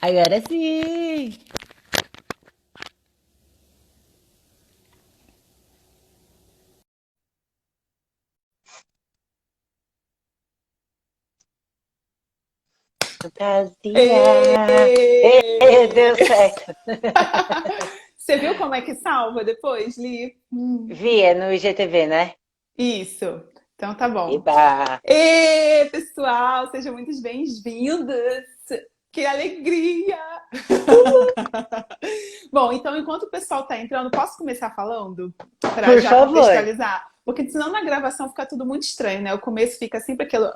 Agora sim! Fantasia! Deu Ê! certo. Você viu como é que salva depois, Li? Vi, é no IGTV, né? Isso. Então tá bom. Eba! Ê, pessoal, sejam muito bem-vindos. Que alegria! Bom, então enquanto o pessoal tá entrando, posso começar falando para Por já favor. contextualizar? Porque senão na gravação fica tudo muito estranho, né? O começo fica sempre aquilo.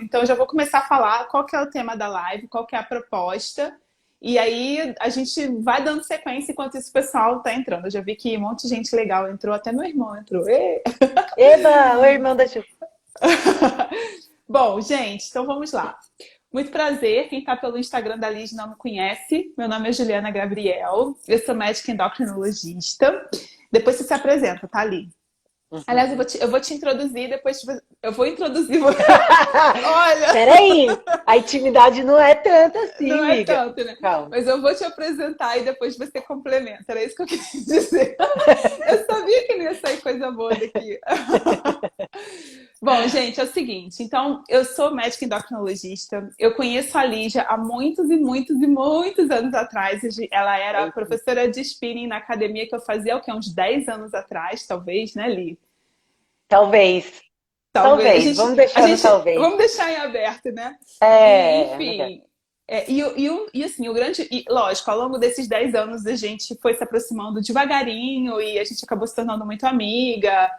Então eu já vou começar a falar qual que é o tema da live, qual que é a proposta. E aí a gente vai dando sequência enquanto isso o pessoal tá entrando. Eu já vi que um monte de gente legal entrou, até meu irmão entrou. Ê! Eba! O irmão da Ju. Bom, gente, então vamos lá. Muito prazer, quem está pelo Instagram da Liz não me conhece. Meu nome é Juliana Gabriel, eu sou médica endocrinologista. Depois você se apresenta, tá, Li? Aliás, Uhum. eu vou te introduzir, depois eu vou introduzir. Olha, Peraí! A intimidade não é tanta assim, não é amiga. tanto, né? Calma. Mas eu vou te apresentar e depois você complementa. Era isso que eu queria dizer. Eu sabia que não ia sair coisa boa daqui. Bom, gente, é o seguinte. Então, eu sou médica endocrinologista. Eu conheço a Lígia há muitos e muitos e muitos anos atrás. Ela era Eita. professora de spinning na academia que eu fazia, o que, uns 10 anos atrás, talvez, né, Li? Talvez. Talvez. Talvez. Vamos deixar no talvez. Vamos deixar em aberto, né? E, É, melhor. enfim. Assim, o grande. E, lógico, ao longo desses 10 anos a gente foi se aproximando devagarinho e a gente acabou se tornando muito amiga.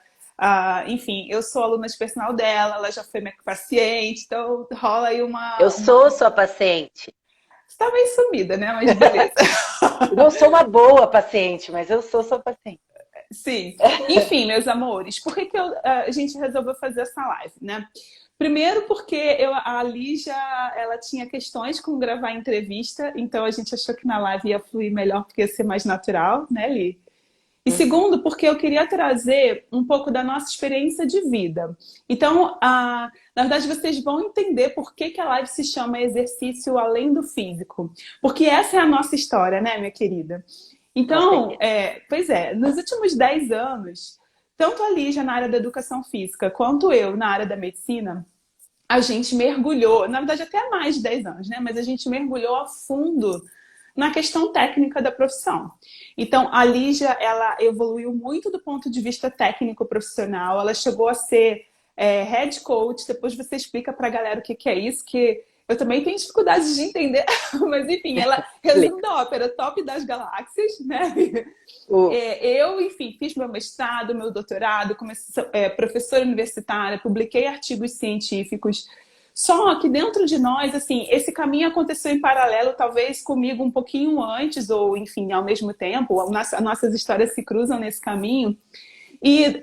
Enfim, eu sou aluna de personal dela, ela já foi minha paciente, então rola aí Eu uma... sou sua paciente. Você tá meio sumida, né? Mas beleza. Eu não sou uma boa paciente, mas eu sou sua paciente. Sim. Enfim, meus amores, por que, a gente resolveu fazer essa live, né? Primeiro porque a Lígia, ela tinha questões com gravar entrevista, então a gente achou que na live ia fluir melhor porque ia ser mais natural, né, Li? E Uhum. segundo, porque eu queria trazer um pouco da nossa experiência de vida. Então, na verdade, vocês vão entender por que, que a live se chama Exercício Além do Físico. Porque essa é a nossa história, né, minha querida? Com Então, certeza. pois é, nos últimos 10 anos, tanto a Lígia na área da educação física quanto eu na área da medicina, a gente mergulhou, na verdade até há mais de 10 anos, né? Mas a gente mergulhou a fundo na questão técnica da profissão. Então, a Lígia, ela evoluiu muito do ponto de vista técnico profissional, ela chegou a ser head coach, depois você explica para a galera o que, que é isso, que eu também tenho dificuldade de entender, mas enfim, ela, resumo Explica. da ópera, top das galáxias, né? O, Eu, enfim, fiz meu mestrado, meu doutorado, comecei, professora universitária, publiquei artigos científicos. Só que dentro de nós, assim, esse caminho aconteceu em paralelo, talvez comigo um pouquinho antes, ou enfim, ao mesmo tempo, nossas histórias se cruzam nesse caminho. E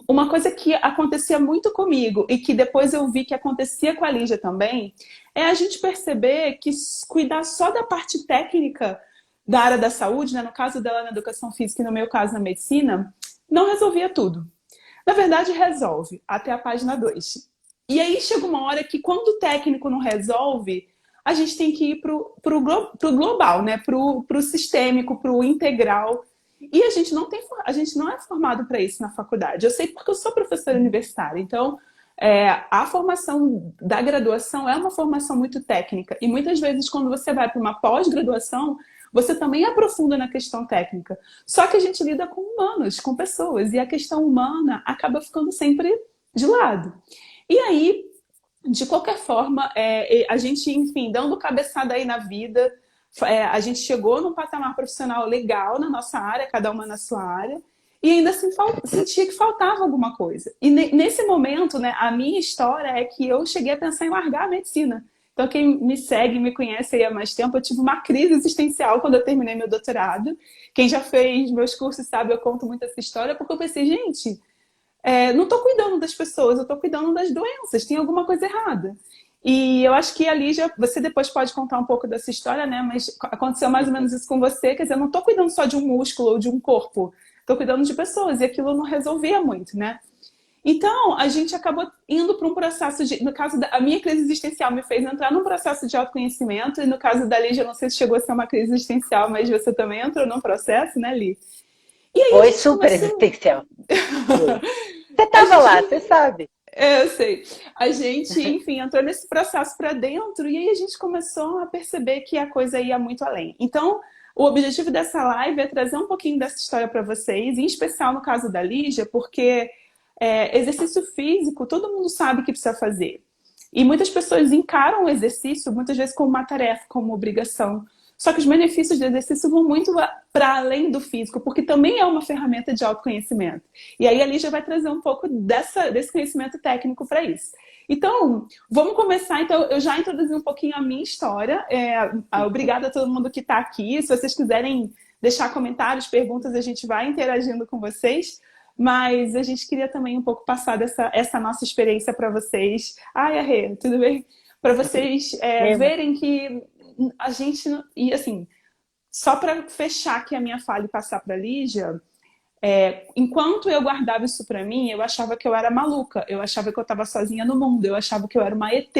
uma coisa que acontecia muito comigo e que depois eu vi que acontecia com a Lígia também, é a gente perceber que cuidar só da parte técnica da área da saúde, né, no caso dela na educação física e no meu caso na medicina, não resolvia tudo. Na verdade, resolve, até a página 2. E aí chega uma hora que quando o técnico não resolve, a gente tem que ir pro global, né? Pro sistêmico, pro integral. E a gente não é formado para isso na faculdade. Eu sei porque eu sou professora universitária, então a formação da graduação é uma formação muito técnica. E muitas vezes, quando você vai para uma pós-graduação, você também aprofunda na questão técnica. Só que a gente lida com humanos, com pessoas, e a questão humana acaba ficando sempre de lado. E aí, de qualquer forma, a gente, enfim, dando cabeçada aí na vida, a gente chegou num patamar profissional legal na nossa área, cada uma na sua área, e ainda assim sentia que faltava alguma coisa. E nesse momento, né, a minha história é que eu cheguei a pensar em largar a medicina. Então, quem me segue, me conhece aí há mais tempo, eu tive uma crise existencial quando eu terminei meu doutorado. Quem já fez meus cursos sabe, eu conto muito essa história, porque eu pensei, gente, não estou cuidando das pessoas, eu estou cuidando das doenças, tem alguma coisa errada. E eu acho que a Lígia, você depois pode contar um pouco dessa história, né? Mas aconteceu mais ou menos isso com você, quer dizer, eu não estou cuidando só de um músculo ou de um corpo, estou cuidando de pessoas, e aquilo não resolvia muito, né? Então, a gente acabou indo para um processo de... No caso a minha crise existencial me fez entrar num processo de autoconhecimento, e no caso da Lígia, eu não sei se chegou a ser uma crise existencial, mas você também entrou num processo, né, Li? E aí a Foi gente super começou... existencial. Foi. Você A tava lá, gente... você sabe. É, eu sei. A gente, enfim, entrou nesse processo para dentro e aí a gente começou a perceber que a coisa ia muito além. Então, o objetivo dessa live é trazer um pouquinho dessa história para vocês, em especial no caso da Lígia, porque exercício físico todo mundo sabe que precisa fazer. E muitas pessoas encaram o exercício muitas vezes como uma tarefa, como obrigação. Só que os benefícios do exercício vão muito para além do físico, porque também é uma ferramenta de autoconhecimento. E aí a Lígia vai trazer um pouco desse conhecimento técnico para isso. Então, vamos começar. Então, eu já introduzi um pouquinho a minha história. Obrigada a todo mundo que está aqui. Se vocês quiserem deixar comentários, perguntas, a gente vai interagindo com vocês. Mas a gente queria também um pouco passar essa nossa experiência para vocês. Ai, Arrê, tudo bem? Para vocês verem que a gente... E assim, só para fechar aqui a minha fala e passar para a Lígia, enquanto eu guardava isso para mim, eu achava que eu era maluca, eu achava que eu estava sozinha no mundo, eu achava que eu era uma ET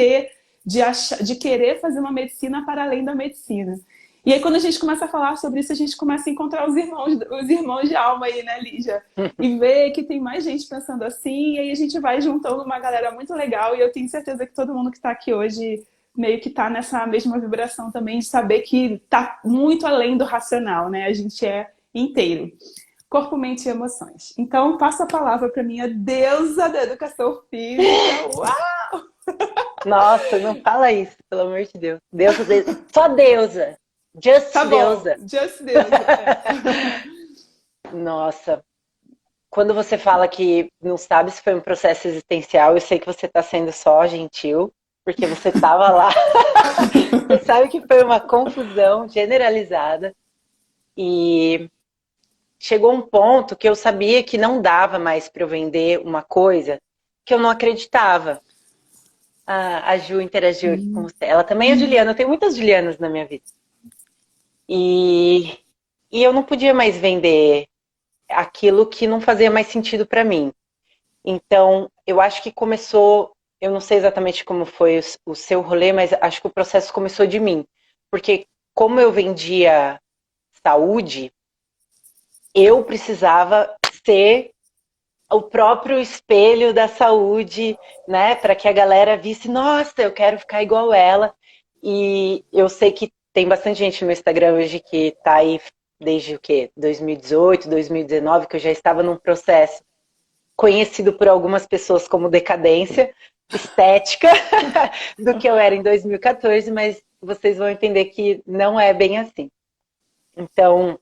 de querer fazer uma medicina para além da medicina. E aí, quando a gente começa a falar sobre isso, a gente começa a encontrar os irmãos de alma aí, né, Lígia? E ver que tem mais gente pensando assim, e aí a gente vai juntando uma galera muito legal, e eu tenho certeza que todo mundo que está aqui hoje meio que está nessa mesma vibração também, de saber que está muito além do racional, né? A gente é inteiro. Corpo, mente e emoções. Então, passo a palavra para minha deusa da educação física. Uau! Nossa, não fala isso, pelo amor de Deus. Deusa, só deusa. Just Tá bom, deusa. just deusa. Nossa, quando você fala que não sabe se foi um processo existencial, eu sei que você está sendo só gentil, porque você estava lá. Você sabe que foi uma confusão generalizada. E chegou um ponto que eu sabia que não dava mais para eu vender uma coisa que eu não acreditava. A Ju interagiu aqui com você. Ela também é Juliana, eu tenho muitas Julianas na minha vida. E eu não podia mais vender aquilo que não fazia mais sentido para mim. Então, eu acho que começou, eu não sei exatamente como foi o seu rolê, mas acho que o processo começou de mim. Porque como eu vendia saúde, eu precisava ser o próprio espelho da saúde, né? Para que a galera visse, nossa, eu quero ficar igual ela. E eu sei que tem bastante gente no meu Instagram hoje que tá aí desde o quê? 2018, 2019, que eu já estava num processo conhecido por algumas pessoas como decadência estética do que eu era em 2014, mas vocês vão entender que não é bem assim. Então,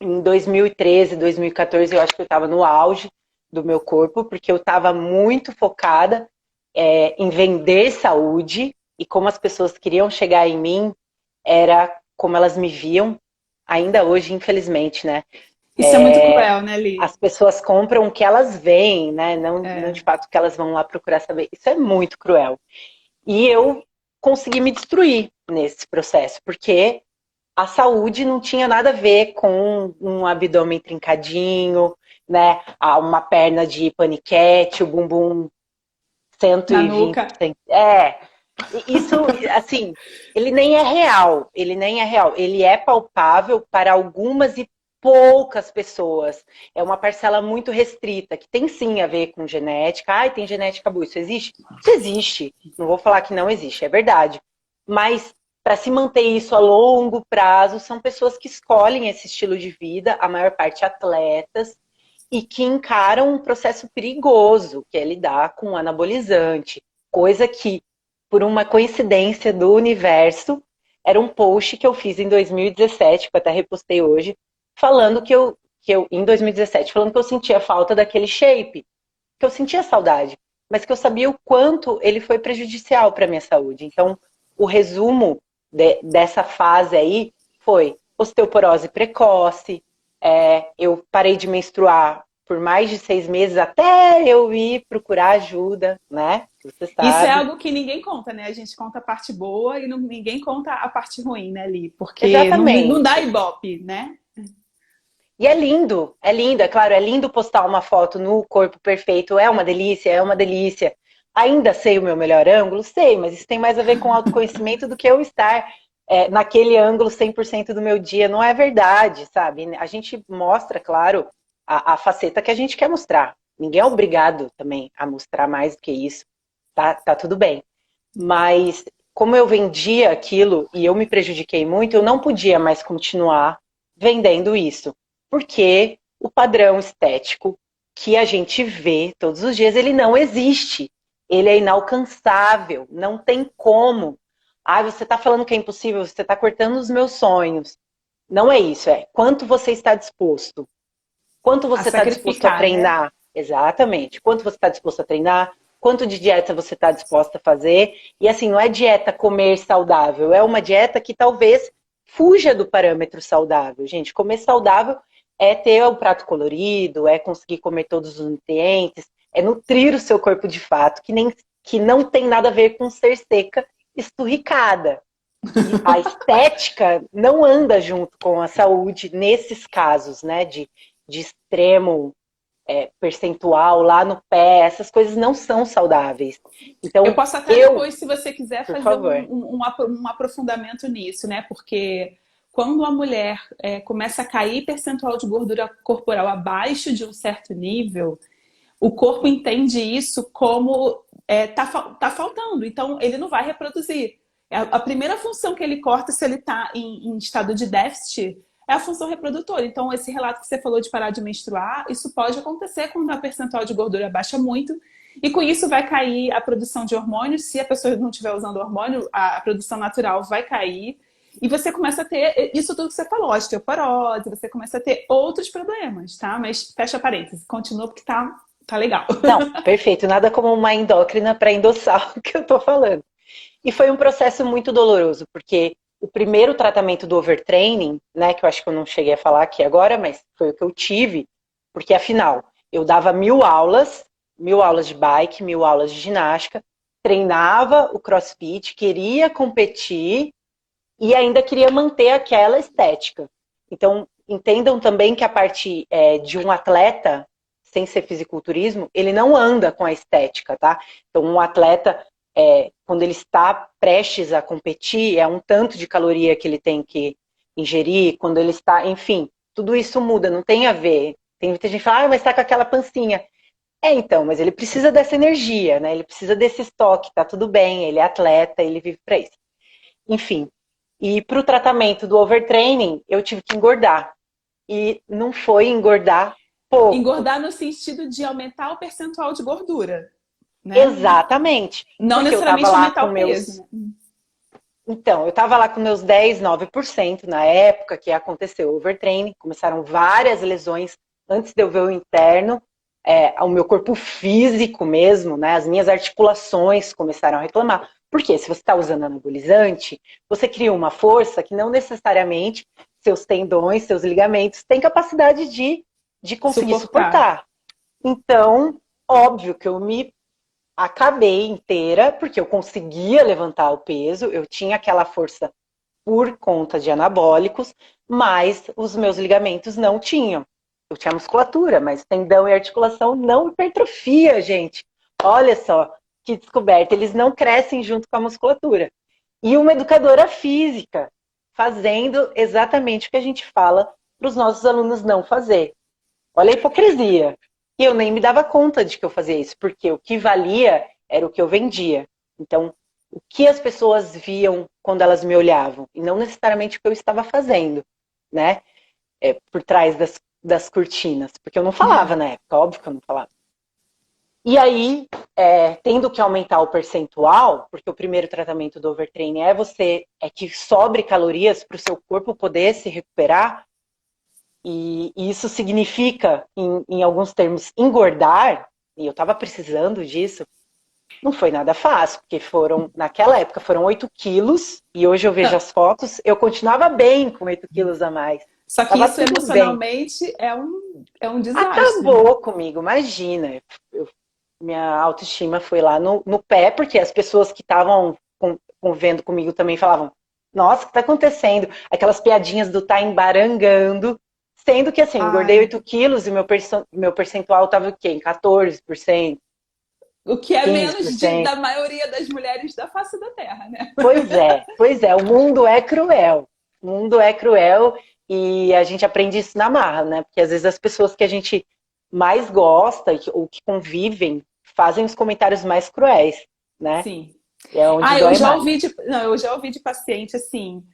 em 2013, 2014, eu acho que eu estava no auge do meu corpo, porque eu estava muito focada em vender saúde, e como as pessoas queriam chegar em mim, era como elas me viam, ainda hoje, infelizmente, né? Isso é muito cruel, né, Li? As pessoas compram o que elas veem, né? Não de fato que elas vão lá procurar saber. Isso é muito cruel. E eu consegui me destruir nesse processo, porque a saúde não tinha nada a ver com um abdômen trincadinho, né? Uma perna de paniquete, o bumbum Na 120. nuca. Isso, assim, ele nem é real. Ele nem é real. Ele é palpável para algumas e poucas pessoas. É uma parcela muito restrita, que tem sim a ver com genética. Ai, tem genética boa. Isso existe? Isso existe. Não vou falar que não existe, é verdade. Mas para se manter isso a longo prazo, são pessoas que escolhem esse estilo de vida, a maior parte atletas, e que encaram um processo perigoso, que é lidar com anabolizante. Coisa que, por uma coincidência do universo, era um post que eu fiz em 2017, que eu até repostei hoje, falando que eu em 2017, falando que eu sentia falta daquele shape, que eu sentia saudade, mas que eu sabia o quanto ele foi prejudicial para a minha saúde. Então, o resumo dessa fase aí foi osteoporose precoce, eu parei de menstruar por mais de 6 meses até eu ir procurar ajuda, né? Você sabe. Isso é algo que ninguém conta, né? A gente conta a parte boa e ninguém conta a parte ruim, né, Li? Porque não dá ibope, né? E é lindo, é claro, é lindo postar uma foto no corpo perfeito, é uma delícia, é uma delícia. Ainda sei o meu melhor ângulo? Sei, mas isso tem mais a ver com autoconhecimento do que eu estar naquele ângulo 100% do meu dia. Não é verdade, sabe? A gente mostra, claro, a faceta que a gente quer mostrar. Ninguém é obrigado também a mostrar mais do que isso. Tá tudo bem. Mas como eu vendia aquilo e eu me prejudiquei muito, eu não podia mais continuar vendendo isso. Porque o padrão estético que a gente vê todos os dias, ele não existe. Ele é inalcançável, não tem como. Ah, você está falando que é impossível, você está cortando os meus sonhos. Não é isso, é quanto você está disposto. Quanto A você está disposto a sacrificar, né? treinar? Exatamente. Quanto você está disposto a treinar? Quanto de dieta você está disposta a fazer? E assim, não é dieta comer saudável, é uma dieta que talvez fuja do parâmetro saudável. Gente, comer saudável é ter o prato colorido, é conseguir comer todos os nutrientes, é nutrir o seu corpo de fato, que não tem nada a ver com ser seca, esturricada. E a estética não anda junto com a saúde nesses casos, né? De extremo percentual lá no pé, essas coisas não são saudáveis. Eu Então, posso até depois, se você quiser, por fazer favor. um aprofundamento nisso, né? Porque quando a mulher começa a cair percentual de gordura corporal abaixo de um certo nível, o corpo entende isso como tá faltando, então ele não vai reproduzir. A primeira função que ele corta se ele está em estado de déficit é a função reprodutora. Então, esse relato que você falou de parar de menstruar, isso pode acontecer quando a percentual de gordura baixa muito, e com isso vai cair a produção de hormônios. Se a pessoa não estiver usando hormônio, a produção natural vai cair. E você começa a ter isso tudo que você falou, osteoporose, você começa a ter outros problemas, tá? Mas fecha parênteses, continua porque tá legal. Não, perfeito. Nada como uma endócrina para endossar o que eu estou falando. E foi um processo muito doloroso, porque o primeiro tratamento do overtraining, né, que eu acho que eu não cheguei a falar aqui agora, mas foi o que eu tive, porque afinal, eu dava 1.000 aulas de bike, 1.000 aulas de ginástica, treinava o CrossFit, queria competir e ainda queria manter aquela estética. Então, entendam também que a parte de um atleta, sem ser fisiculturismo, ele não anda com a estética, tá? Então, um atleta, quando ele está prestes a competir, é um tanto de caloria que ele tem que ingerir, quando ele está, enfim, tudo isso muda, não tem a ver. Tem muita gente que fala, mas está com aquela pancinha. Então, mas ele precisa dessa energia, né? Ele precisa desse estoque, tá tudo bem, ele é atleta, ele vive para isso. Enfim, e para o tratamento do overtraining, eu tive que engordar. E não foi engordar pouco. Engordar no sentido de aumentar o percentual de gordura, né? Exatamente. Não Porque eu estava necessariamente lá aumentar com o meus. peso, né? Então, eu estava lá com meus 10, 9% na época que aconteceu o overtraining. Começaram várias lesões antes de eu ver o interno. O meu corpo físico mesmo, né? As minhas articulações começaram a reclamar. Porque se você está usando anabolizante, você cria uma força que não necessariamente seus tendões, seus ligamentos têm capacidade de conseguir Suportar. suportar. Então, óbvio que eu me acabei inteira, porque eu conseguia levantar o peso, eu tinha aquela força por conta de anabólicos, mas os meus ligamentos não tinham. Eu tinha musculatura, mas tendão e articulação não hipertrofia, gente. Olha só que descoberta, eles não crescem junto com a musculatura. E uma educadora física fazendo exatamente o que a gente fala para os nossos alunos não fazer. Olha a hipocrisia. E eu nem me dava conta de que eu fazia isso, porque o que valia era o que eu vendia. Então, o que as pessoas viam quando elas me olhavam, e não necessariamente o que eu estava fazendo, né? Por trás das cortinas, porque eu não falava na época, óbvio que eu não falava. E aí, tendo que aumentar o percentual, porque o primeiro tratamento do overtraining é que sobre calorias para o seu corpo poder se recuperar, e isso significa, em alguns termos, engordar, e eu estava precisando disso, não foi nada fácil, porque naquela época foram 8 quilos, e hoje eu vejo Não, as fotos, eu continuava bem com 8 quilos a mais. só que Tava isso tudo bem. emocionalmente é um desastre, né? Acabou comigo, imagina. Minha autoestima foi lá no pé, porque as pessoas que estavam convivendo comigo também falavam, nossa, o que está acontecendo? Aquelas piadinhas do tá embarangando, Sendo que, assim, engordei Ai, 8 quilos e meu percentual estava o quê? Em 14%, o que é menos 15%. da maioria das mulheres da face da Terra, né? Pois é, o mundo é cruel. O mundo é cruel e a gente aprende isso na marra, né? Porque às vezes as pessoas que a gente mais gosta ou que convivem fazem os comentários mais cruéis, né? Sim. E é onde Ah, dói mais. eu já ouvi de paciente assim,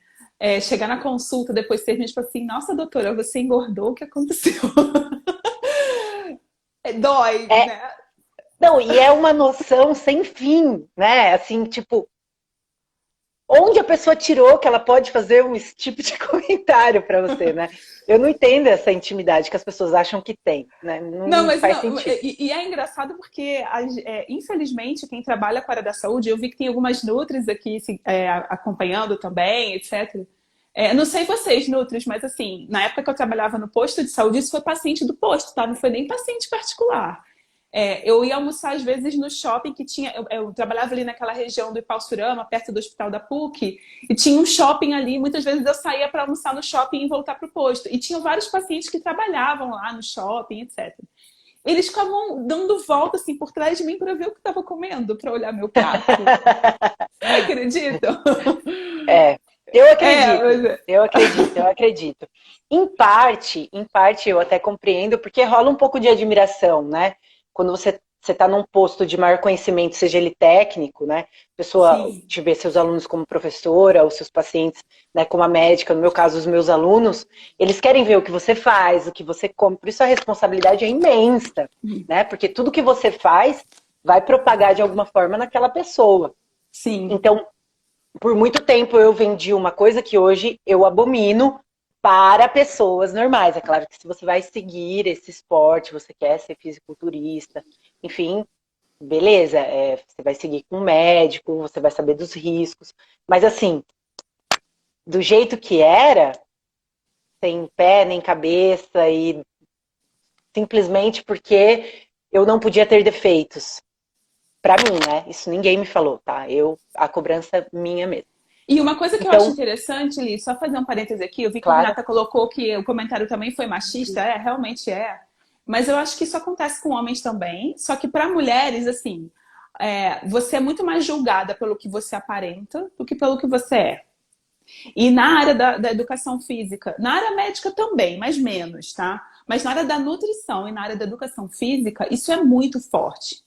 chegar na consulta depois de 6 meses, tipo assim, nossa, doutora, você engordou, o que aconteceu? Dói, É, né? não, e é uma noção sem fim, né? Assim, tipo, onde a pessoa tirou que ela pode fazer esse tipo de comentário para você, né? Eu não entendo essa intimidade que as pessoas acham que tem, né? Não, Não, não mas faz não, sentido. e é engraçado porque, infelizmente, quem trabalha com a área da saúde, eu vi que tem algumas nutris aqui acompanhando também, etc. Não sei vocês, nutris, mas assim, na época que eu trabalhava no posto de saúde, isso foi paciente do posto, tá? Não foi nem paciente particular. Eu ia almoçar às vezes no shopping que tinha. Eu trabalhava ali naquela região do Ipauçurama, perto do hospital da PUC, e tinha um shopping ali. Muitas vezes eu saía para almoçar no shopping e voltar para o posto. E tinham vários pacientes que trabalhavam lá no shopping, etc. Eles ficavam dando volta assim por trás de mim para ver o que estava comendo, para olhar meu prato. Você acredita? É, eu acredito, Mas eu acredito, eu acredito. Em parte eu até compreendo, porque rola um pouco de admiração, né? Quando você está num posto de maior conhecimento, seja ele técnico, né? A pessoa sim, te vê seus alunos como professora, ou seus pacientes, né, como a médica, no meu caso, os meus alunos, eles querem ver o que você faz, o que você come, por isso a responsabilidade é imensa, né? Porque tudo que você faz vai propagar de alguma forma naquela pessoa. sim. Então, por muito tempo eu vendi uma coisa que hoje eu abomino para pessoas normais. É claro que se você vai seguir esse esporte, você quer ser fisiculturista, enfim, beleza, você vai seguir com um médico, você vai saber dos riscos. Mas assim, do jeito que era, sem pé nem cabeça e simplesmente porque eu não podia ter defeitos. Para mim, né? Isso ninguém me falou, tá? A cobrança minha mesmo. E uma coisa que eu acho Então, interessante, Li, só fazer um parêntese aqui, eu vi que a claro. Renata colocou que o comentário também foi machista, realmente é. Mas eu acho que isso acontece com homens também, só que para mulheres, assim, você é muito mais julgada pelo que você aparenta do que pelo que você é. E na área da educação física, na área médica também, mas menos, tá? Mas na área da nutrição e na área da educação física, isso é muito forte.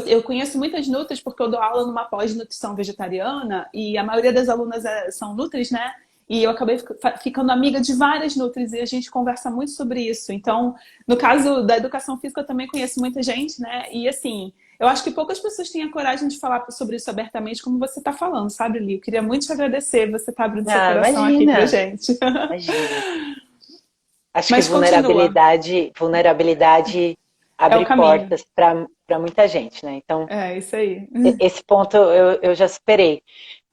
Eu conheço muitas nutris porque eu dou aula numa pós-nutrição vegetariana e a maioria das alunas são nutris, né? E eu acabei ficando amiga de várias nutris e a gente conversa muito sobre isso. Então, no caso da educação física, eu também conheço muita gente, né? E assim, eu acho que poucas pessoas têm a coragem de falar sobre isso abertamente, como você está falando, sabe, Li? Eu queria muito te agradecer, você está abrindo seu Ah, coração aqui pra imagina, gente. imagina. Acho que Mas continua, vulnerabilidade é o abre caminho. portas para muita gente, né? Então, É isso aí. esse ponto eu já superei.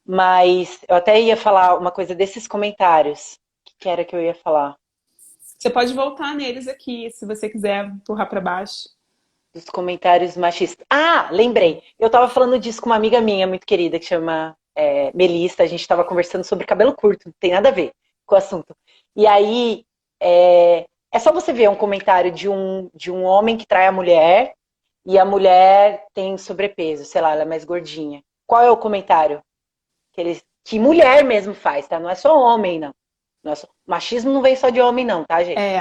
Mas eu até ia falar uma coisa desses comentários. O que era que eu ia falar? Você pode voltar neles aqui, se você quiser empurrar para baixo. Dos comentários machistas. Ah, lembrei. Eu tava falando disso com uma amiga minha muito querida, que chama Melissa. A gente tava conversando sobre cabelo curto, não tem nada a ver com o assunto. E aí, é só você ver um comentário de um homem que trai a mulher e a mulher tem sobrepeso, sei lá, ela é mais gordinha. Qual é o comentário? Que mulher mesmo faz, tá? Não é só homem, não. Machismo não vem só de homem, não, tá, gente? É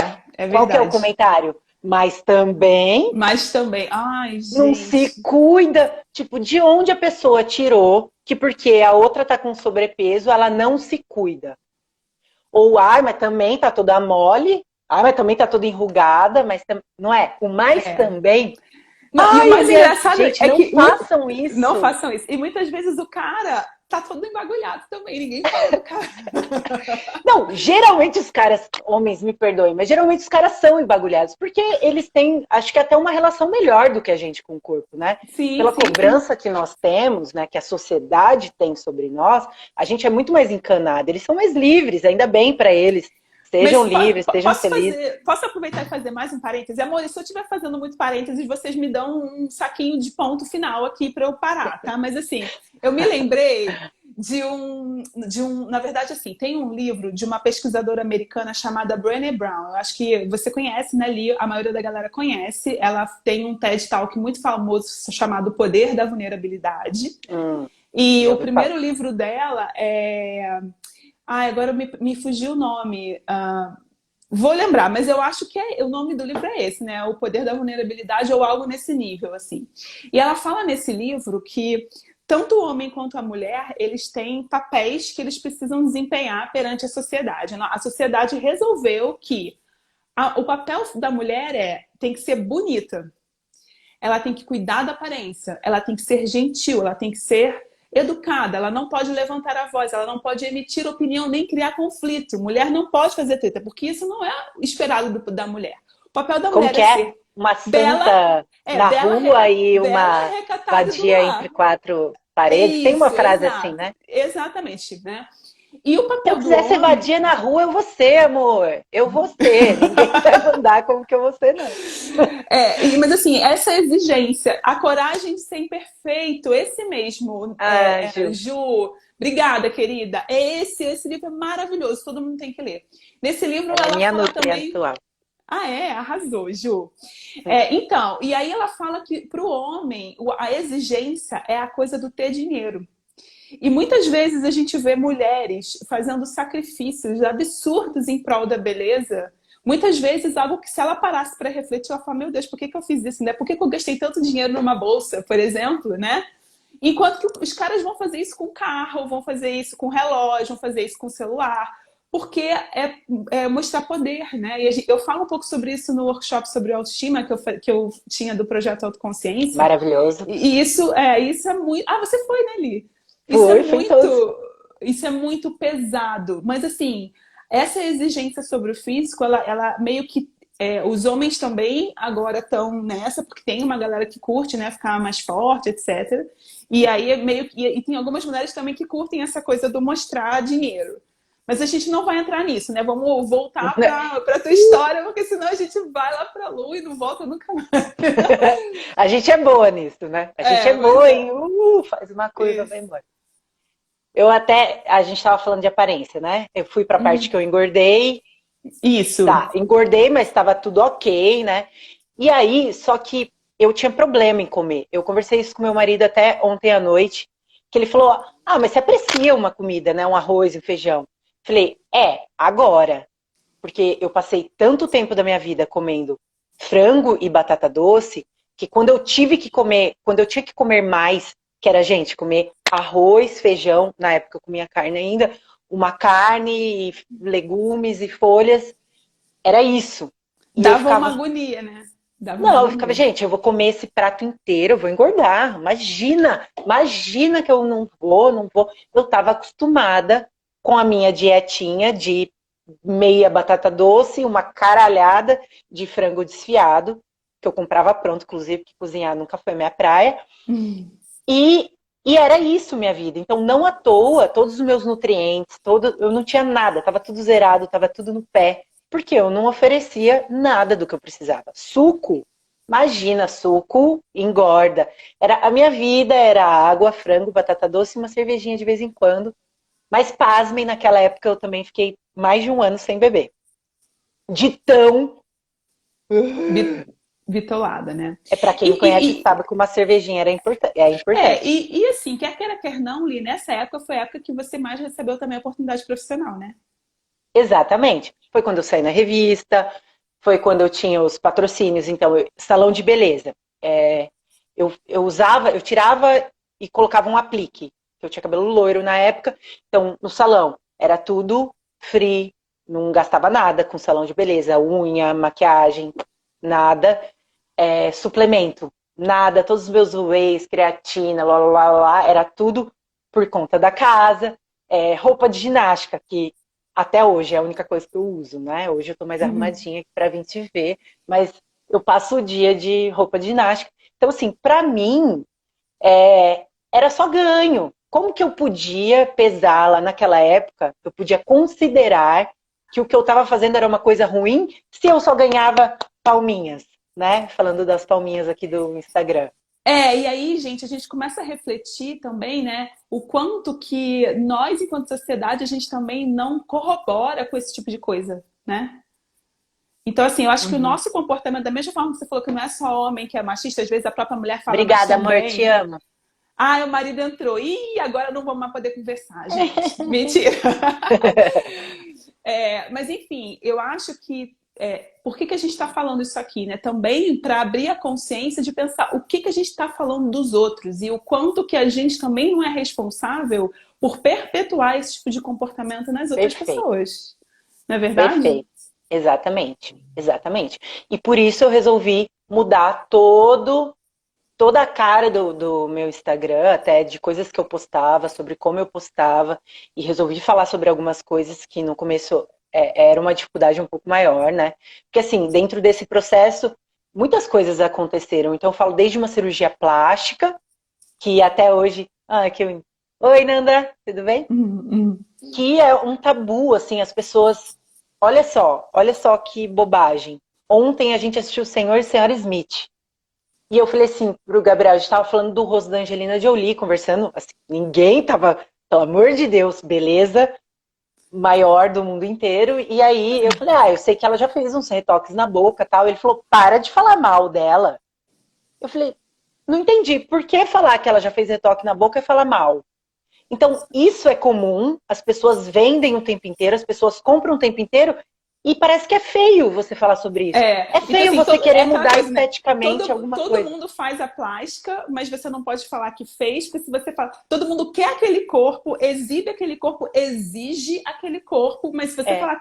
Qual que é o verdade. comentário? Mas também Mas também, ai, não se gente. cuida. Tipo, de onde a pessoa tirou que porque a outra tá com sobrepeso, ela não se cuida. Ou, ai, mas também tá toda mole. Ai, mas também tá toda enrugada. Não é? O mais É. também. Não, e o Ai, mais engraçado gente, é não que façam não isso. façam isso. E muitas vezes o cara tá todo embagulhado também, ninguém fala do cara. Não, geralmente os caras, homens, me perdoem, mas geralmente os caras são embagulhados, porque eles têm, acho que até uma relação melhor do que a gente com o corpo, né? Sim, Pela sim, sim. cobrança que nós temos, né, que a sociedade tem sobre nós, a gente é muito mais encanado. Eles são mais livres, ainda bem para eles. Sejam Mas livres, sejam felizes. posso aproveitar e fazer mais um parêntese? Amor, e se eu estiver fazendo muito parênteses, vocês me dão um saquinho de ponto final aqui para eu parar, tá? Mas assim, eu me lembrei na verdade, assim, tem um livro de uma pesquisadora americana chamada Brené Brown. Eu acho que você conhece, né, Li? A maioria da galera conhece. Ela tem um TED Talk muito famoso chamado O Poder da Vulnerabilidade. E o primeiro livro dela é... agora me fugiu o nome. Vou lembrar, mas eu acho que o nome do livro é esse, né? O Poder da Vulnerabilidade ou algo nesse nível, assim. E ela fala nesse livro que tanto o homem quanto a mulher, eles têm papéis que eles precisam desempenhar perante a sociedade. A sociedade resolveu que o papel da mulher tem que ser bonita. Ela tem que cuidar da aparência, ela tem que ser gentil, ela tem que ser educada, ela não pode levantar a voz, ela não pode emitir opinião nem criar conflito. Mulher não pode fazer treta, porque isso não é esperado da mulher. O papel da mulher é ser uma santa na rua e uma vadia entre quatro paredes. Isso, tem uma frase assim, né? Exatamente, né? E o papel Se eu quiser ser vadia na rua, eu vou ser, amor. Eu vou ser. Ninguém vai mandar como que eu vou ser, não. Mas assim, essa exigência, a coragem de ser imperfeito, esse mesmo, Ju. Obrigada, querida. Esse livro é maravilhoso, todo mundo tem que ler. Nesse livro ela fala também... Arrasou, Ju. Então, e aí ela fala que para o homem, a exigência é a coisa do ter dinheiro. E muitas vezes a gente vê mulheres fazendo sacrifícios absurdos em prol da beleza. Muitas vezes algo que se ela parasse para refletir, ela fala, meu Deus, por que eu fiz isso, né? Por que eu gastei tanto dinheiro numa bolsa, por exemplo, né? Enquanto que os caras vão fazer isso com carro, vão fazer isso com relógio, vão fazer isso com celular, porque é mostrar poder, né? E eu falo um pouco sobre isso no workshop sobre autoestima que eu tinha do Projeto Autoconsciência. Maravilhoso. E isso é muito... você foi, né, Li? Isso é muito pesado. Mas, assim, essa exigência sobre o físico, ela meio que... os homens também agora estão nessa, porque tem uma galera que curte, né, ficar mais forte, etc. E aí e tem algumas mulheres também que curtem essa coisa do mostrar dinheiro. Mas a gente não vai entrar nisso, né? Vamos voltar para tua história, porque senão a gente vai lá para a lua e não volta nunca mais. A gente é boa nisso, né? A gente é boa em faz uma coisa, vai embora. A gente estava falando de aparência, né? Eu fui para a parte que eu engordei. Isso. Tá, engordei, mas estava tudo ok, né? E aí, só que eu tinha problema em comer. Eu conversei isso com meu marido até ontem à noite, que ele falou, mas você aprecia uma comida, né? Um arroz e um feijão. Falei, agora. Porque eu passei tanto tempo da minha vida comendo frango e batata doce, que quando eu tinha que comer mais, que era, gente, comer arroz, feijão, na época eu comia carne ainda, uma carne, legumes e folhas, era isso. E dava uma agonia, né? Eu ficava, gente, eu vou comer esse prato inteiro, eu vou engordar. Imagina que eu não vou. Eu estava acostumada com a minha dietinha de meia batata doce, uma caralhada de frango desfiado, que eu comprava pronto, inclusive, porque cozinhar nunca foi minha praia. E era isso minha vida. Então, não à toa, todos os meus nutrientes, eu não tinha nada, estava tudo zerado, estava tudo no pé, porque eu não oferecia nada do que eu precisava. Suco, imagina, suco engorda. A minha vida era água, frango, batata doce e uma cervejinha de vez em quando. Mas pasmem, naquela época eu também fiquei mais de um ano sem beber. De tão... Bitolada, né? Pra quem me conhece sabe que uma cervejinha é importante. E assim, quer queira, quer não, Li, nessa época foi a época que você mais recebeu também a oportunidade profissional, né? Exatamente. Foi quando eu saí na revista, foi quando eu tinha os patrocínios, então, salão de beleza. Eu tirava e colocava um aplique. Eu tinha cabelo loiro na época, então no salão era tudo free, não gastava nada com salão de beleza, unha, maquiagem, nada. Suplemento, nada, todos os meus wheys, creatina, era tudo por conta da casa. Roupa de ginástica, que até hoje é a única coisa que eu uso, né? Hoje eu tô mais arrumadinha aqui pra vir te ver, mas eu passo o dia de roupa de ginástica. Então, assim, pra mim, era só ganho. Como que eu podia pesar lá naquela época, eu podia considerar que o que eu estava fazendo era uma coisa ruim se eu só ganhava palminhas, né? Falando das palminhas aqui do Instagram. E aí, gente, a gente começa a refletir também, né, o quanto que nós, enquanto sociedade, a gente também não corrobora com esse tipo de coisa, né? Então, assim, eu acho que o Uhum. nosso comportamento, da mesma forma que você falou que não é só homem que é machista, às vezes a própria mulher fala, mas Obrigada, amor, te também. amo. Ah, o marido entrou. Ih, agora não vamos mais poder conversar, gente. Mentira. Mas, enfim, eu acho que por que a gente está falando isso aqui, né? Também para abrir a consciência de pensar o que a gente está falando dos outros e o quanto que a gente também não é responsável por perpetuar esse tipo de comportamento nas outras Perfeito, pessoas. Não é verdade? perfeito. Exatamente, exatamente. E por isso eu resolvi mudar toda a cara do meu Instagram, até de coisas que eu postava, sobre como eu postava, e resolvi falar sobre algumas coisas que no começo era uma dificuldade um pouco maior, né? Porque assim, dentro desse processo, muitas coisas aconteceram. Então eu falo desde uma cirurgia plástica, que até hoje. Oi, Nanda, tudo bem? Uhum. Que é um tabu, assim, as pessoas. Olha só que bobagem. Ontem a gente assistiu o Senhor e Senhora Smith. E eu falei assim pro Gabriel, a gente tava falando do rosto da Angelina Jolie, conversando, assim, ninguém tava, pelo amor de Deus, beleza maior do mundo inteiro. E aí eu falei, eu sei que ela já fez uns retoques na boca e tal. Ele falou, para de falar mal dela. Eu falei, não entendi, por que falar que ela já fez retoque na boca e falar mal? Então, isso é comum, as pessoas vendem o tempo inteiro, as pessoas compram o tempo inteiro, e parece que é feio você falar sobre isso. É Então, feio assim, você é querer aquela mudar coisa, né? esteticamente Todo, alguma todo coisa. mundo faz a plástica, mas você não pode falar que fez, porque se você fala, todo mundo quer aquele corpo, exibe aquele corpo, exige aquele corpo, mas se você É. falar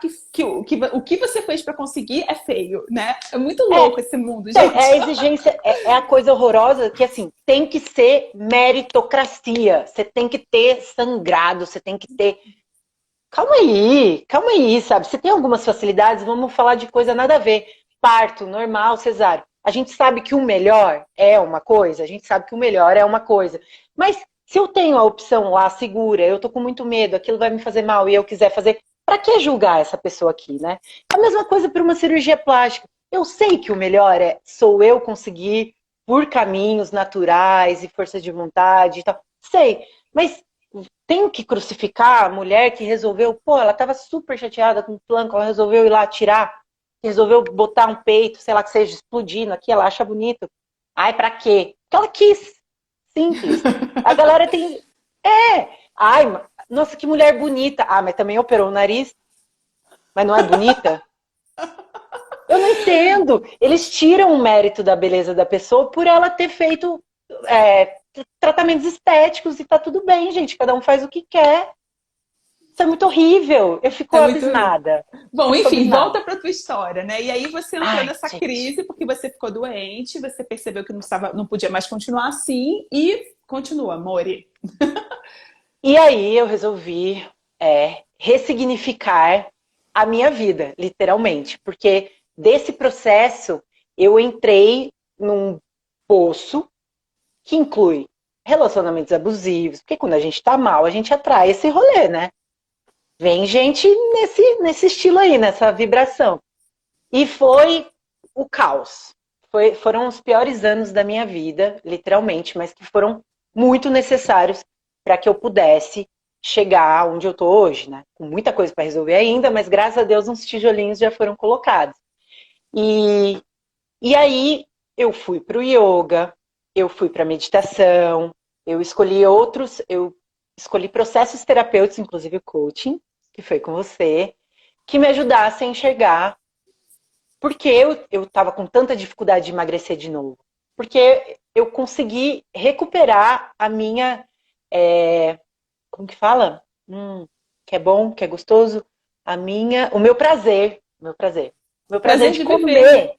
o que você fez para conseguir é feio, né? É muito É, louco esse mundo, então, é gente. a exigência, é a coisa horrorosa que, assim, tem que ser meritocracia. Você tem que ter sangrado, você tem que ter. Calma aí, sabe? Se tem algumas facilidades, vamos falar de coisa nada a ver. Parto, normal, cesárea. A gente sabe que o melhor é uma coisa, a gente sabe que o melhor é uma coisa. Mas se eu tenho a opção lá segura, eu tô com muito medo, aquilo vai me fazer mal e eu quiser fazer, para que julgar essa pessoa aqui, né? A mesma coisa para uma cirurgia plástica. Eu sei que o melhor sou eu conseguir por caminhos naturais e força de vontade e tal. Sei, mas tenho que crucificar a mulher que resolveu, ela estava super chateada com o flanco, ela resolveu ir lá tirar, resolveu botar um peito, sei lá, que seja explodindo aqui, ela acha bonito. Ai, pra quê? Porque ela quis. Simples. A galera tem. Ai, nossa, que mulher bonita. Ah, mas também operou o nariz, mas não é bonita? Eu não entendo. Eles tiram o mérito da beleza da pessoa por ela ter feito tratamentos estéticos e tá tudo bem, gente. Cada um faz o que quer. Isso é muito horrível. Eu fico É muito. abismada. Bom, Fico enfim, abismada. volta para tua história, né? E aí você entrou Ai, nessa gente. crise porque você ficou doente, você percebeu que não podia mais continuar assim e continua, Mori. E aí eu resolvi ressignificar a minha vida, literalmente. Porque desse processo eu entrei num poço que inclui relacionamentos abusivos. Porque quando a gente tá mal, a gente atrai esse rolê, né? Vem gente nesse estilo aí, nessa vibração. E foi o caos. Foram os piores anos da minha vida, literalmente, mas que foram muito necessários para que eu pudesse chegar onde eu tô hoje, né? Com muita coisa para resolver ainda, mas graças a Deus uns tijolinhos já foram colocados. E, e aí eu fui para o yoga, eu fui para meditação, eu escolhi processos terapêuticos, inclusive o coaching, que foi com você, que me ajudassem a enxergar porque eu estava com tanta dificuldade de emagrecer de novo. Porque eu consegui recuperar a minha. Como que fala? Que é bom, que é gostoso. O meu prazer. O meu prazer. O meu prazer Prazer de de viver, né? comer.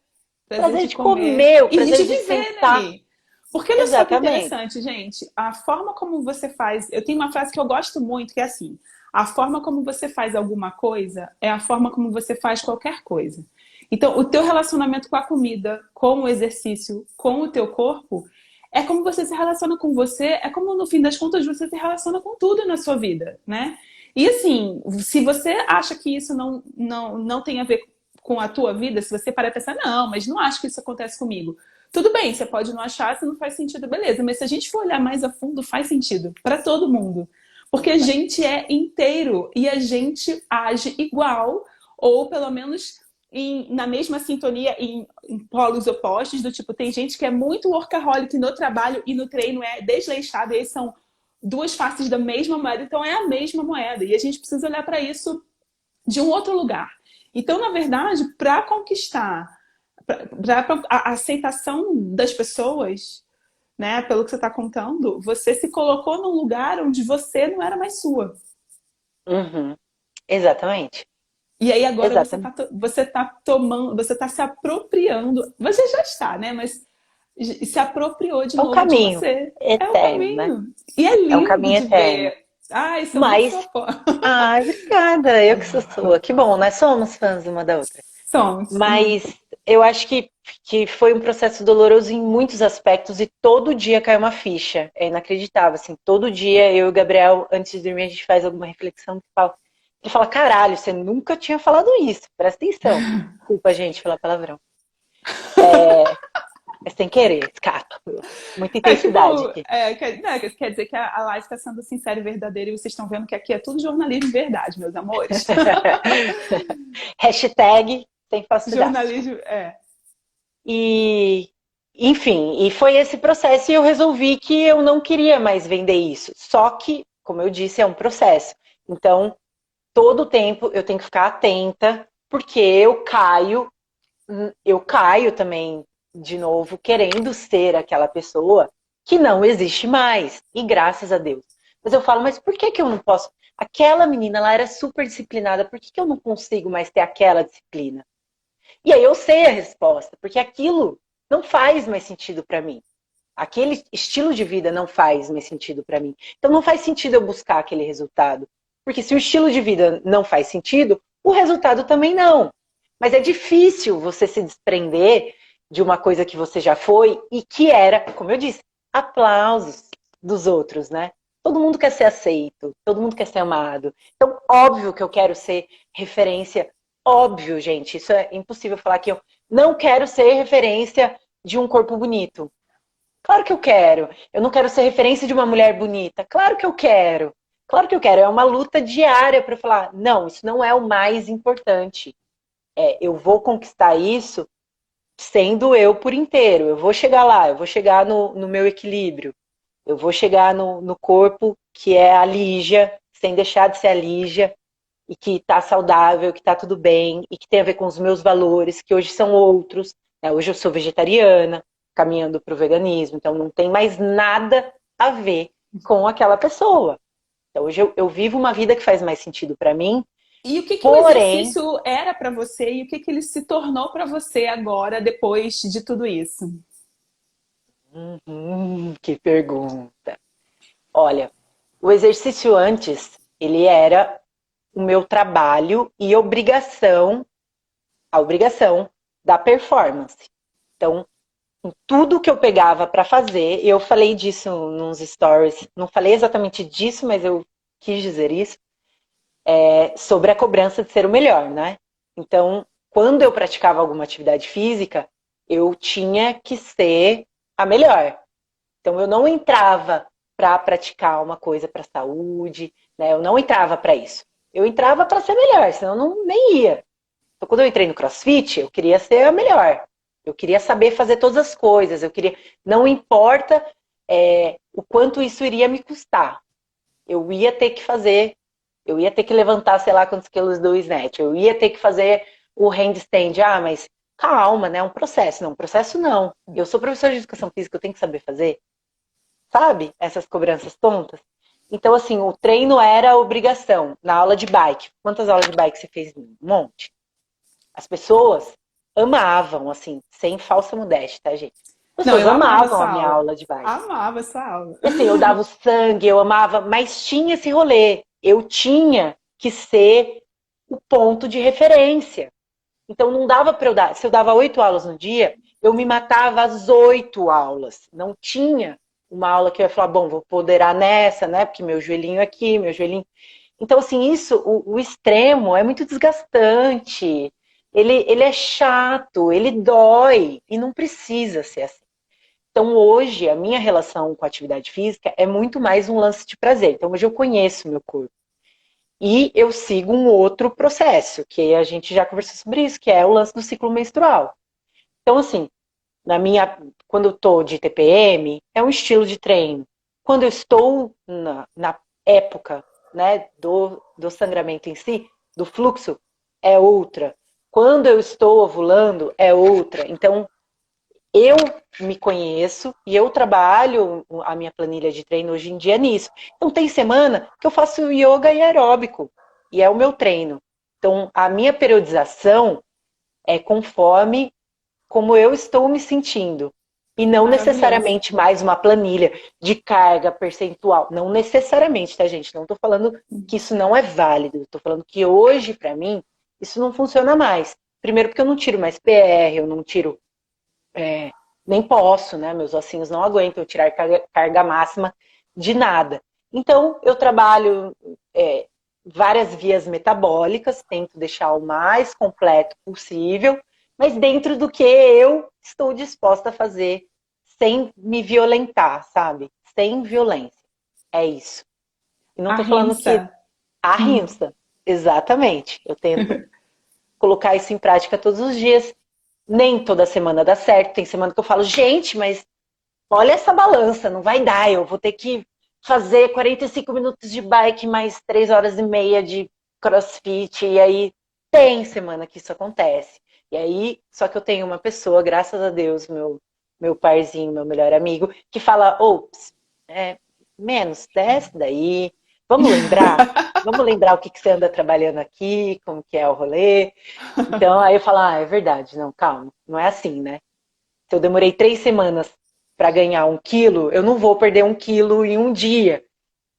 Prazer Prazer de de comer. comer, o E de prazer de viver, né, sentar. Mi? Porque olha só que Exatamente. interessante, gente. A forma como você faz. Eu tenho uma frase que eu gosto muito, que é assim: a forma como você faz alguma coisa é a forma como você faz qualquer coisa. Então, o teu relacionamento com a comida, com o exercício, com o teu corpo, é como você se relaciona com você, é como no fim das contas você se relaciona com tudo na sua vida, né? E assim, se você acha que isso não tem a ver com a tua vida, se você parar e pensar, não, mas não acho que isso acontece comigo. Tudo bem, você pode não achar, se não faz sentido, beleza. Mas se a gente for olhar mais a fundo, faz sentido para todo mundo. Porque a gente é inteiro e a gente age igual, ou pelo menos na mesma sintonia, em polos opostos, do tipo, tem gente que é muito workaholic no trabalho e no treino é desleixado, e aí são duas faces da mesma moeda, então é a mesma moeda. E a gente precisa olhar para isso de um outro lugar. Então, na verdade, para conquistar a aceitação das pessoas, né, pelo que você está contando, você se colocou num lugar onde você não era mais sua. Uhum. Exatamente. E aí agora Exatamente. você tá tomando, você está se apropriando. Você já está, né? Mas se apropriou de É um novo de caminho você. É o eterno, né? caminho. E é É um lindo caminho de eterno. ver. Ai, sou muito sua Mas, fã. ai, obrigada, eu que sou sua. Que bom, nós somos fãs uma da outra. Somos. Mas eu acho que foi um processo doloroso em muitos aspectos e todo dia cai uma ficha. É inacreditável, assim. Todo dia eu e o Gabriel, antes de dormir, a gente faz alguma reflexão que fala, ele fala, caralho, você nunca tinha falado isso, presta atenção. Desculpa, gente, falar palavrão. É sem querer, escapa. Muita É que intensidade bom. aqui. Quer dizer que a live está sendo sincera e verdadeira e vocês estão vendo que aqui é tudo jornalismo de verdade, meus amores. Hashtag sem falsidade. Jornalismo, é. E, enfim, e foi esse processo e eu resolvi que eu não queria mais vender isso. Só que, como eu disse, é um processo. Então, todo o tempo eu tenho que ficar atenta, porque eu caio também de novo querendo ser aquela pessoa que não existe mais. E graças a Deus. Mas eu falo, mas por que que eu não posso? Aquela menina, ela era super disciplinada, por que que eu não consigo mais ter aquela disciplina? E aí eu sei a resposta, porque aquilo não faz mais sentido para mim. Aquele estilo de vida não faz mais sentido para mim. Então não faz sentido eu buscar aquele resultado. Porque se o estilo de vida não faz sentido, o resultado também não. Mas é difícil você se desprender de uma coisa que você já foi e que era, como eu disse, aplausos dos outros, né? Todo mundo quer ser aceito, todo mundo quer ser amado. Então, óbvio que eu quero ser referência. Óbvio, gente, isso é impossível falar que eu não quero ser referência de um corpo bonito. Claro que eu quero. Eu não quero ser referência de uma mulher bonita. Claro que eu quero. Claro que eu quero. É uma luta diária para falar, não, isso não é o mais importante. Eu vou conquistar isso sendo eu por inteiro. Eu vou chegar lá, eu vou chegar no meu equilíbrio. Eu vou chegar no corpo que é a Lígia, sem deixar de ser a Lígia, e que tá saudável, que tá tudo bem, e que tem a ver com os meus valores, que hoje são outros. Né? Hoje eu sou vegetariana, caminhando para o veganismo, então não tem mais nada a ver com aquela pessoa. Então hoje eu vivo uma vida que faz mais sentido para mim, E o que que o porém, exercício era para você e o que que ele se tornou para você agora, depois de tudo isso? que pergunta. Olha, o exercício antes, ele era o meu trabalho e obrigação, a obrigação da performance. Então, em tudo que eu pegava para fazer, eu falei disso nos stories, não falei exatamente disso, mas eu quis dizer isso, sobre a cobrança de ser o melhor, né? Então, quando eu praticava alguma atividade física, eu tinha que ser a melhor. Então, eu não entrava para praticar uma coisa para saúde, né? Eu não entrava para isso. Eu entrava para ser melhor, senão eu não, nem ia. Então, quando eu entrei no CrossFit, eu queria ser a melhor. Eu queria saber fazer todas as coisas. Eu queria, não importa o quanto isso iria me custar. Eu ia ter que fazer, eu ia ter que levantar, sei lá, quantos quilos do snatch. Eu ia ter que fazer o handstand. Ah, mas calma, né? É um processo. Não, um processo não. Eu sou professor de educação física, eu tenho que saber fazer. Sabe? Essas cobranças tontas. Então, assim, o treino era obrigação. Na aula de bike. Quantas aulas de bike você fez? Um monte. As pessoas amavam, assim, sem falsa modéstia, tá, gente? As Não, pessoas eu amava amavam a essa minha aula. aula de bike. Amava essa aula. E, assim, eu dava o sangue, eu amava, mas tinha esse rolê. Eu tinha que ser o ponto de referência. Então não dava para eu dar. Se eu dava 8 aulas no dia, eu me matava às 8 aulas. Não tinha uma aula que eu ia falar, bom, vou poderar nessa, né? Porque meu joelhinho aqui, meu joelhinho. Então, assim, isso, o extremo é muito desgastante. Ele é chato, ele dói e não precisa ser assim. Então, hoje, a minha relação com a atividade física é muito mais um lance de prazer. Então, hoje eu conheço o meu corpo. E eu sigo um outro processo, que a gente já conversou sobre isso, que é o lance do ciclo menstrual. Então, assim, quando eu estou de TPM, é um estilo de treino. Quando eu estou na época, né, do sangramento em si, do fluxo, é outra. Quando eu estou ovulando, é outra. Então, eu me conheço e eu trabalho a minha planilha de treino hoje em dia nisso. Então, tem semana que eu faço yoga e aeróbico, e é o meu treino. Então, a minha periodização é conforme como eu estou me sentindo. E não Maravilhoso. necessariamente mais uma planilha de carga percentual. Não necessariamente, tá, gente? Não estou falando que isso não é válido. Estou falando que hoje, para mim, isso não funciona mais. Primeiro porque eu não tiro mais PR, eu não tiro... nem posso, né? Meus ossinhos não aguentam eu tirar carga máxima de nada. Então, eu trabalho várias vias metabólicas, tento deixar o mais completo possível, mas dentro do que eu estou disposta a fazer, sem me violentar, sabe? Sem violência. É isso. E não estou falando que Ahimsa. a rinça, exatamente. Eu tento colocar isso em prática todos os dias. Nem toda semana dá certo. Tem semana que eu falo, gente, mas olha essa balança, não vai dar. Eu vou ter que fazer 45 minutos de bike mais 3 horas e meia de crossfit. E aí tem semana que isso acontece. E aí, só que eu tenho uma pessoa, graças a Deus, meu parzinho, meu melhor amigo, que fala, ops, menos, desce daí. Vamos lembrar? Vamos lembrar o que você anda trabalhando aqui, como que é o rolê. Então, aí eu falo, é verdade, não, calma, não é assim, né? Se eu demorei 3 semanas para ganhar 1 quilo, eu não vou perder 1 quilo em um dia.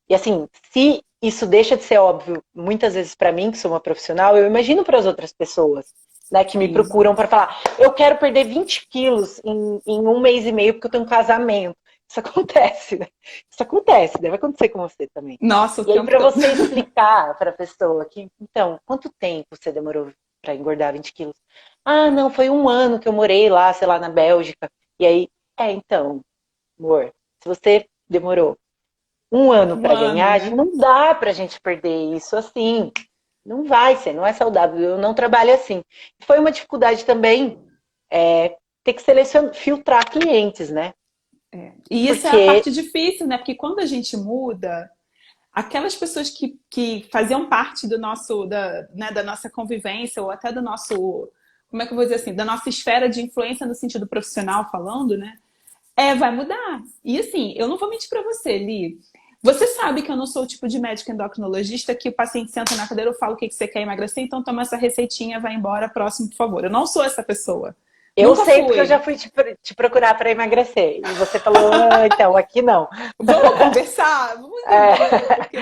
E assim, se isso deixa de ser óbvio, muitas vezes para mim, que sou uma profissional, eu imagino para as outras pessoas, né, que me Sim. procuram para falar, eu quero perder 20 quilos em 1 mês e meio porque eu tenho um casamento. Isso acontece, né? Isso acontece, deve acontecer com você também. Nossa, o E aí, tempo para todo. você explicar para a pessoa que, então, quanto tempo você demorou para engordar 20 quilos? Ah, não, foi 1 ano que eu morei lá, sei lá, na Bélgica. E aí, então, amor, se você demorou 1 ano Um para ano, ganhar, né? não dá para a gente perder isso assim. Não vai ser, não é saudável. Eu não trabalho assim. Foi uma dificuldade também ter que selecionar, filtrar clientes, né? E isso é a Porque parte difícil, né? Porque quando a gente muda, aquelas pessoas que faziam parte do nosso, né, da nossa convivência, ou até do nosso, como é que eu vou dizer assim, da nossa esfera de influência no sentido profissional falando, né? Vai mudar. E assim, eu não vou mentir pra você, Li. Você sabe que eu não sou o tipo de médico endocrinologista que o paciente senta na cadeira, eu falo o que você quer emagrecer, então toma essa receitinha, vai embora, próximo, por favor. Eu não sou essa pessoa. eu Nunca sei porque eu já fui. fui te procurar para emagrecer. E você falou, então, aqui não. Vamos conversar? Vamos entender, É, porque...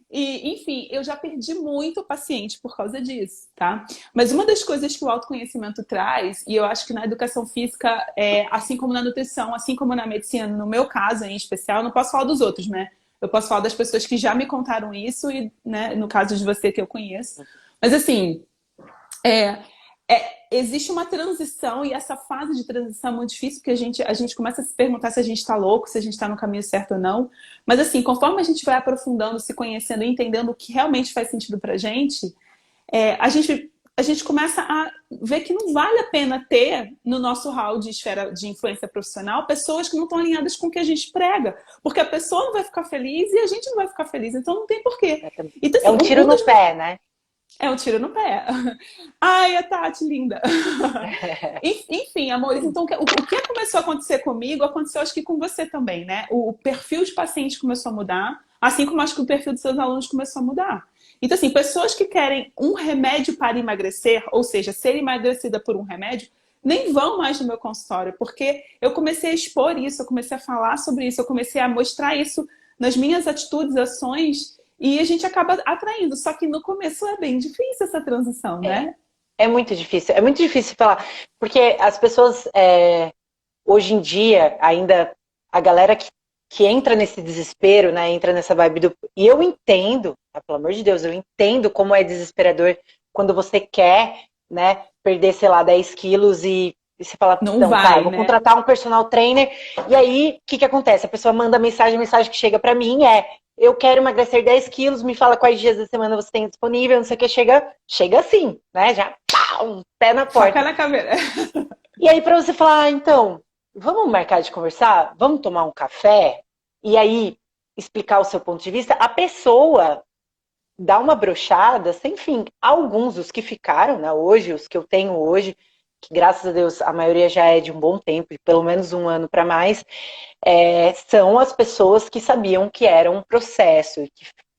E, enfim, eu já perdi muito paciente por causa disso, tá? Mas uma das coisas que o autoconhecimento traz, e eu acho que na educação física, assim como na nutrição, assim como na medicina, no meu caso em especial, não posso falar dos outros, né? Eu posso falar das pessoas que já me contaram isso e, né, no caso de você que eu conheço. Mas assim, é, existe uma transição e essa fase de transição é muito difícil porque a gente começa a se perguntar se a gente está louco, se a gente está no caminho certo ou não. Mas assim, conforme a gente vai aprofundando, se conhecendo e entendendo o que realmente faz sentido pra gente, a gente começa a ver que não vale a pena ter no nosso hall de esfera de influência profissional pessoas que não estão alinhadas com o que a gente prega. Porque a pessoa não vai ficar feliz e a gente não vai ficar feliz. Então não tem porquê. Então é assim, um tiro um no dos pé, né? é um tiro no pé. Ai, a Tati, linda. Enfim, amores, então o que começou a acontecer comigo, aconteceu acho que com você também, né? O perfil de paciente começou a mudar, assim como acho que o perfil dos seus alunos começou a mudar. Então, assim, pessoas que querem um remédio para emagrecer, ou seja, ser emagrecida por um remédio, nem vão mais no meu consultório, porque eu comecei a expor isso, eu comecei a falar sobre isso, eu comecei a mostrar isso nas minhas atitudes, ações, e a gente acaba atraindo. Só que no começo é bem difícil essa transição, É, né? é muito difícil falar, porque as pessoas, hoje em dia, ainda, a galera que entra nesse desespero, né, entra nessa vibe do... E eu entendo, tá, pelo amor de Deus, eu entendo como é desesperador quando você quer, né, perder, sei lá, 10 quilos E você fala, Não então, tá, vai, eu vou né? contratar um personal trainer. E aí, o que que acontece? A pessoa manda mensagem, a mensagem que chega pra mim é: eu quero emagrecer 10 quilos, me fala quais dias da semana você tem disponível, não sei o que, chega assim, né? Já, pá, um pé na Faca porta. na caveira. E aí, pra você falar, então, vamos marcar de conversar? Vamos tomar um café? E aí, explicar o seu ponto de vista, a pessoa dá uma brochada sem fim. Alguns, os que ficaram, né, hoje, os que eu tenho hoje, que graças a Deus a maioria já é de um bom tempo, de pelo menos um ano para mais, são as pessoas que sabiam que era um processo,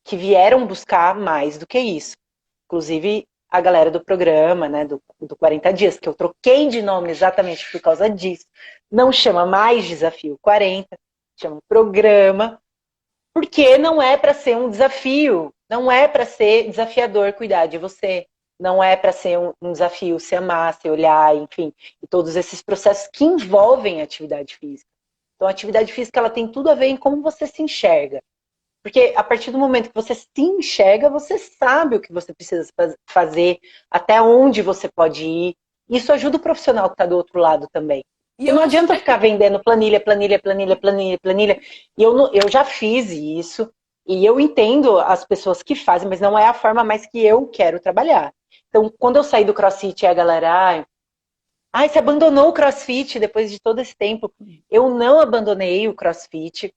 que vieram buscar mais do que isso. Inclusive a galera do programa, né, do 40 dias, que eu troquei de nome exatamente por causa disso. Não chama mais Desafio 40, chama programa, porque não é para ser um desafio, não é para ser desafiador cuidar de você, não é para ser um desafio se amar, se olhar, enfim, e todos esses processos que envolvem a atividade física. Então, a atividade física ela tem tudo a ver em como você se enxerga. Porque a partir do momento que você se enxerga, você sabe o que você precisa fazer, até onde você pode ir. Isso ajuda o profissional que está do outro lado também. E Porque eu não acho adianta eu até ficar que vendendo planilha, planilha, planilha, planilha, planilha. E eu já fiz isso, e eu entendo as pessoas que fazem, mas não é a forma mais que eu quero trabalhar. Então, quando eu saí do CrossFit, a galera, você abandonou o CrossFit depois de todo esse tempo. Eu não abandonei o CrossFit,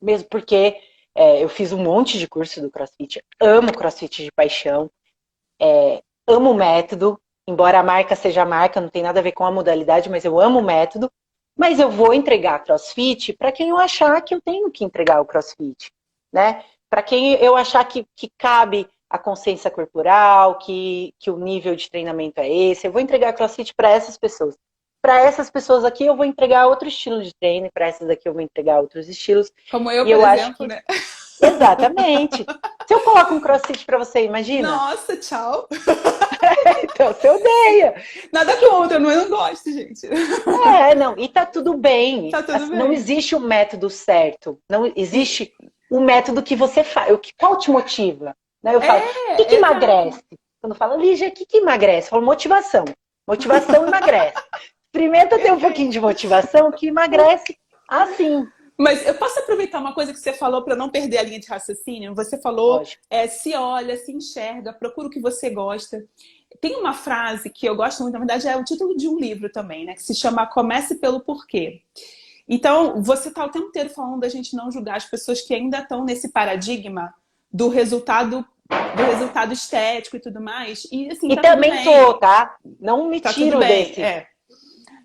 mesmo porque eu fiz um monte de curso do CrossFit, amo CrossFit de paixão, amo o método, embora a marca seja a marca, não tem nada a ver com a modalidade, mas eu amo o método, mas eu vou entregar CrossFit para quem eu achar que eu tenho que entregar o CrossFit, né? Para quem eu achar que cabe a consciência corporal, que o nível de treinamento é esse, eu vou entregar CrossFit para essas pessoas. Para essas pessoas aqui eu vou entregar outro estilo de treino, para essas aqui eu vou entregar outros estilos. como eu, E por eu acho exemplo, que né? exatamente. Se eu coloco um CrossFit para você, imagina? Nossa, tchau. Então você odeia. Nada contra, mas eu não gosto, gente. Não, e tá tudo bem. Tá tudo Assim, não bem. existe o método certo. Não E existe o método que você faz. Qual te motiva? Né? Eu falo, o que exato. emagrece? Quando fala, Lígia, o que emagrece? Eu falo, motivação. Motivação emagrece. Experimenta ter um pouquinho de Perfeito. motivação que emagrece assim. Mas eu posso aproveitar uma coisa que você falou para não perder a linha de raciocínio? Você falou, Lógico. se olha, se enxerga, procura o que você gosta. Tem uma frase que eu gosto muito, na verdade é o título de um livro também, né? Que se chama Comece pelo Porquê. Então, você está o tempo inteiro falando da gente não julgar as pessoas que ainda estão nesse paradigma do resultado estético e tudo mais. E assim, E tá tudo também tô, bem. tá? Não me Tá tudo tiro bem, desse.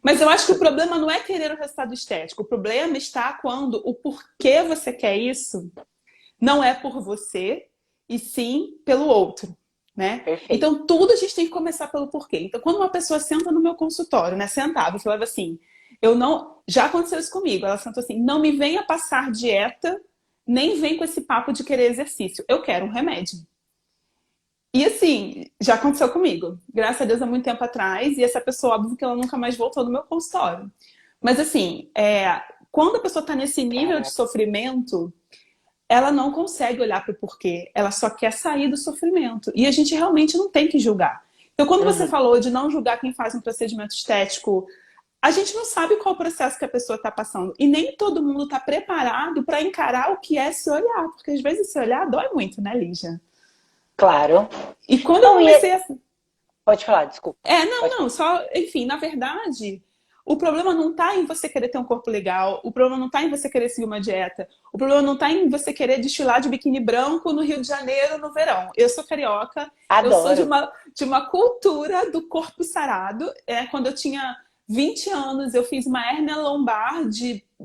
Mas eu acho que o problema não é querer o resultado estético. O problema está quando o porquê você quer isso não é por você, e sim pelo outro, né? Perfeito. Então, tudo a gente tem que começar pelo porquê. Então, quando uma pessoa senta no meu consultório, né? Sentava e falava assim, eu não... Já aconteceu isso comigo. Ela sentou assim, não me venha passar dieta, nem vem com esse papo de querer exercício. Eu quero um remédio. E assim, já aconteceu comigo. Graças a Deus, há muito tempo atrás. E essa pessoa, óbvio que ela nunca mais voltou no meu consultório. Mas assim, quando a pessoa está nesse nível de Caraca. sofrimento, ela não consegue olhar para o porquê. Ela só quer sair do sofrimento. E a gente realmente não tem que julgar. Então, quando você Uhum. falou de não julgar quem faz um procedimento estético, a gente não sabe qual o processo que a pessoa está passando. E nem todo mundo está preparado para encarar o que é se olhar. Porque às vezes se olhar dói muito, né, Lígia? Claro. E quando eu Não, comecei a... pode falar, desculpa. Não, Pode não, falar. só, enfim, na verdade, o problema não tá em você querer ter um corpo legal, o problema não tá em você querer seguir uma dieta, o problema não tá em você querer desfilar de biquíni branco no Rio de Janeiro no verão. Eu sou carioca, eu sou de Adoro. uma cultura do corpo sarado. Quando eu tinha 20 anos, eu fiz uma hérnia lombar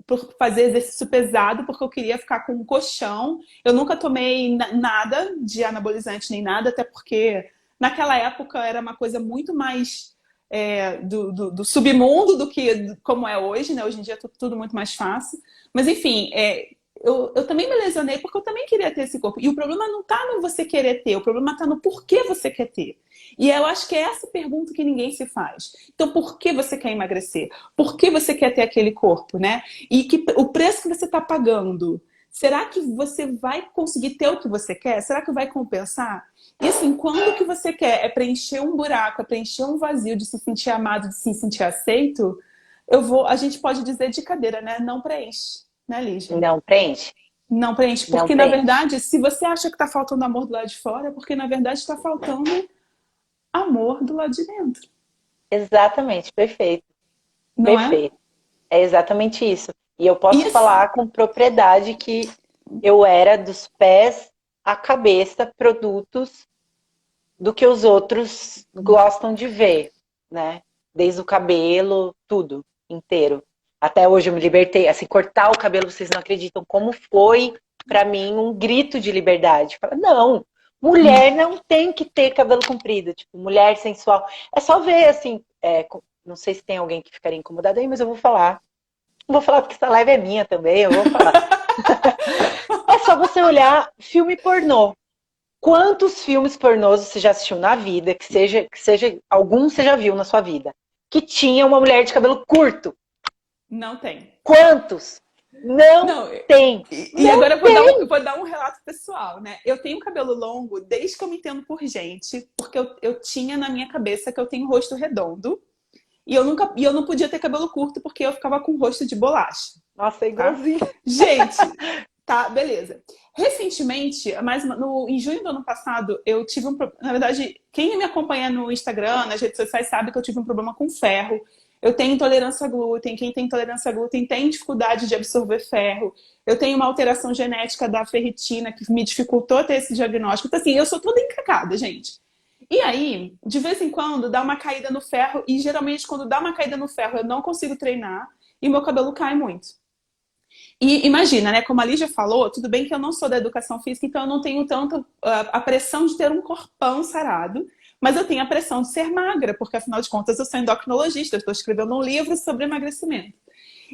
por fazer exercício pesado, porque eu queria ficar com um colchão. Eu nunca tomei nada de anabolizante nem nada, até porque naquela época era uma coisa muito mais do submundo do que como é hoje, né? Hoje em dia é tudo muito mais fácil. Mas enfim, eu também me lesionei porque eu também queria ter esse corpo. E o problema não está no você querer ter, o problema está no porquê você quer ter. E eu acho que é essa pergunta que ninguém se faz. Então, por que você quer emagrecer? Por que você quer ter aquele corpo, né? E o preço que você está pagando Será que você vai conseguir ter o que você quer? Será que vai compensar? E assim, quando o que você quer é preencher um buraco, é preencher um vazio de se sentir amado, de se sentir aceito, a gente pode dizer de cadeira, né? Não preenche, né, Lígia? Não preenche. Não preenche, Não porque na preenche. verdade, se você acha que está faltando amor do lado de fora, é porque na verdade está faltando amor do lado de dentro. Exatamente, perfeito. Não é? Perfeito. É exatamente isso. E eu posso Isso. falar com propriedade que eu era dos pés à cabeça produtos do que os outros gostam de ver, né? Desde o cabelo, tudo inteiro. Até hoje eu me libertei. Assim, cortar o cabelo, vocês não acreditam como foi pra mim um grito de liberdade. Fala, não, mulher não tem que ter cabelo comprido, tipo, mulher sensual. É só ver, assim, não sei se tem alguém que ficaria incomodado aí, mas eu vou falar. Vou falar porque essa live é minha também, eu vou falar. É só você olhar filme pornô. Quantos filmes pornôs você já assistiu na vida, que seja algum você já viu na sua vida, que tinha uma mulher de cabelo curto? Não tem. Quantos? Não, Não, tem. e Não agora tem. eu vou dar um relato pessoal, né? Eu tenho cabelo longo desde que eu me entendo por gente, porque eu tinha na minha cabeça que eu tenho rosto redondo e eu não podia ter cabelo curto porque eu ficava com rosto de bolacha, Nossa, é tá? igualzinho. Gente, tá, beleza. Recentemente, em junho do ano passado, eu tive na verdade, quem me acompanha no Instagram, nas redes sociais, sabe que eu tive um problema com ferro. Eu tenho intolerância a glúten. Quem tem intolerância a glúten tem dificuldade de absorver ferro. Eu tenho uma alteração genética da ferritina que me dificultou ter esse diagnóstico. Então, assim, eu sou toda encacada, gente. E aí, de vez em quando, dá uma caída no ferro. E geralmente, quando dá uma caída no ferro, eu não consigo treinar e meu cabelo cai muito. E imagina, né? Como a Lígia falou, tudo bem que eu não sou da educação física, então eu não tenho tanto a pressão de ter um corpão sarado, mas eu tenho a pressão de ser magra, porque afinal de contas eu sou endocrinologista, eu estou escrevendo um livro sobre emagrecimento.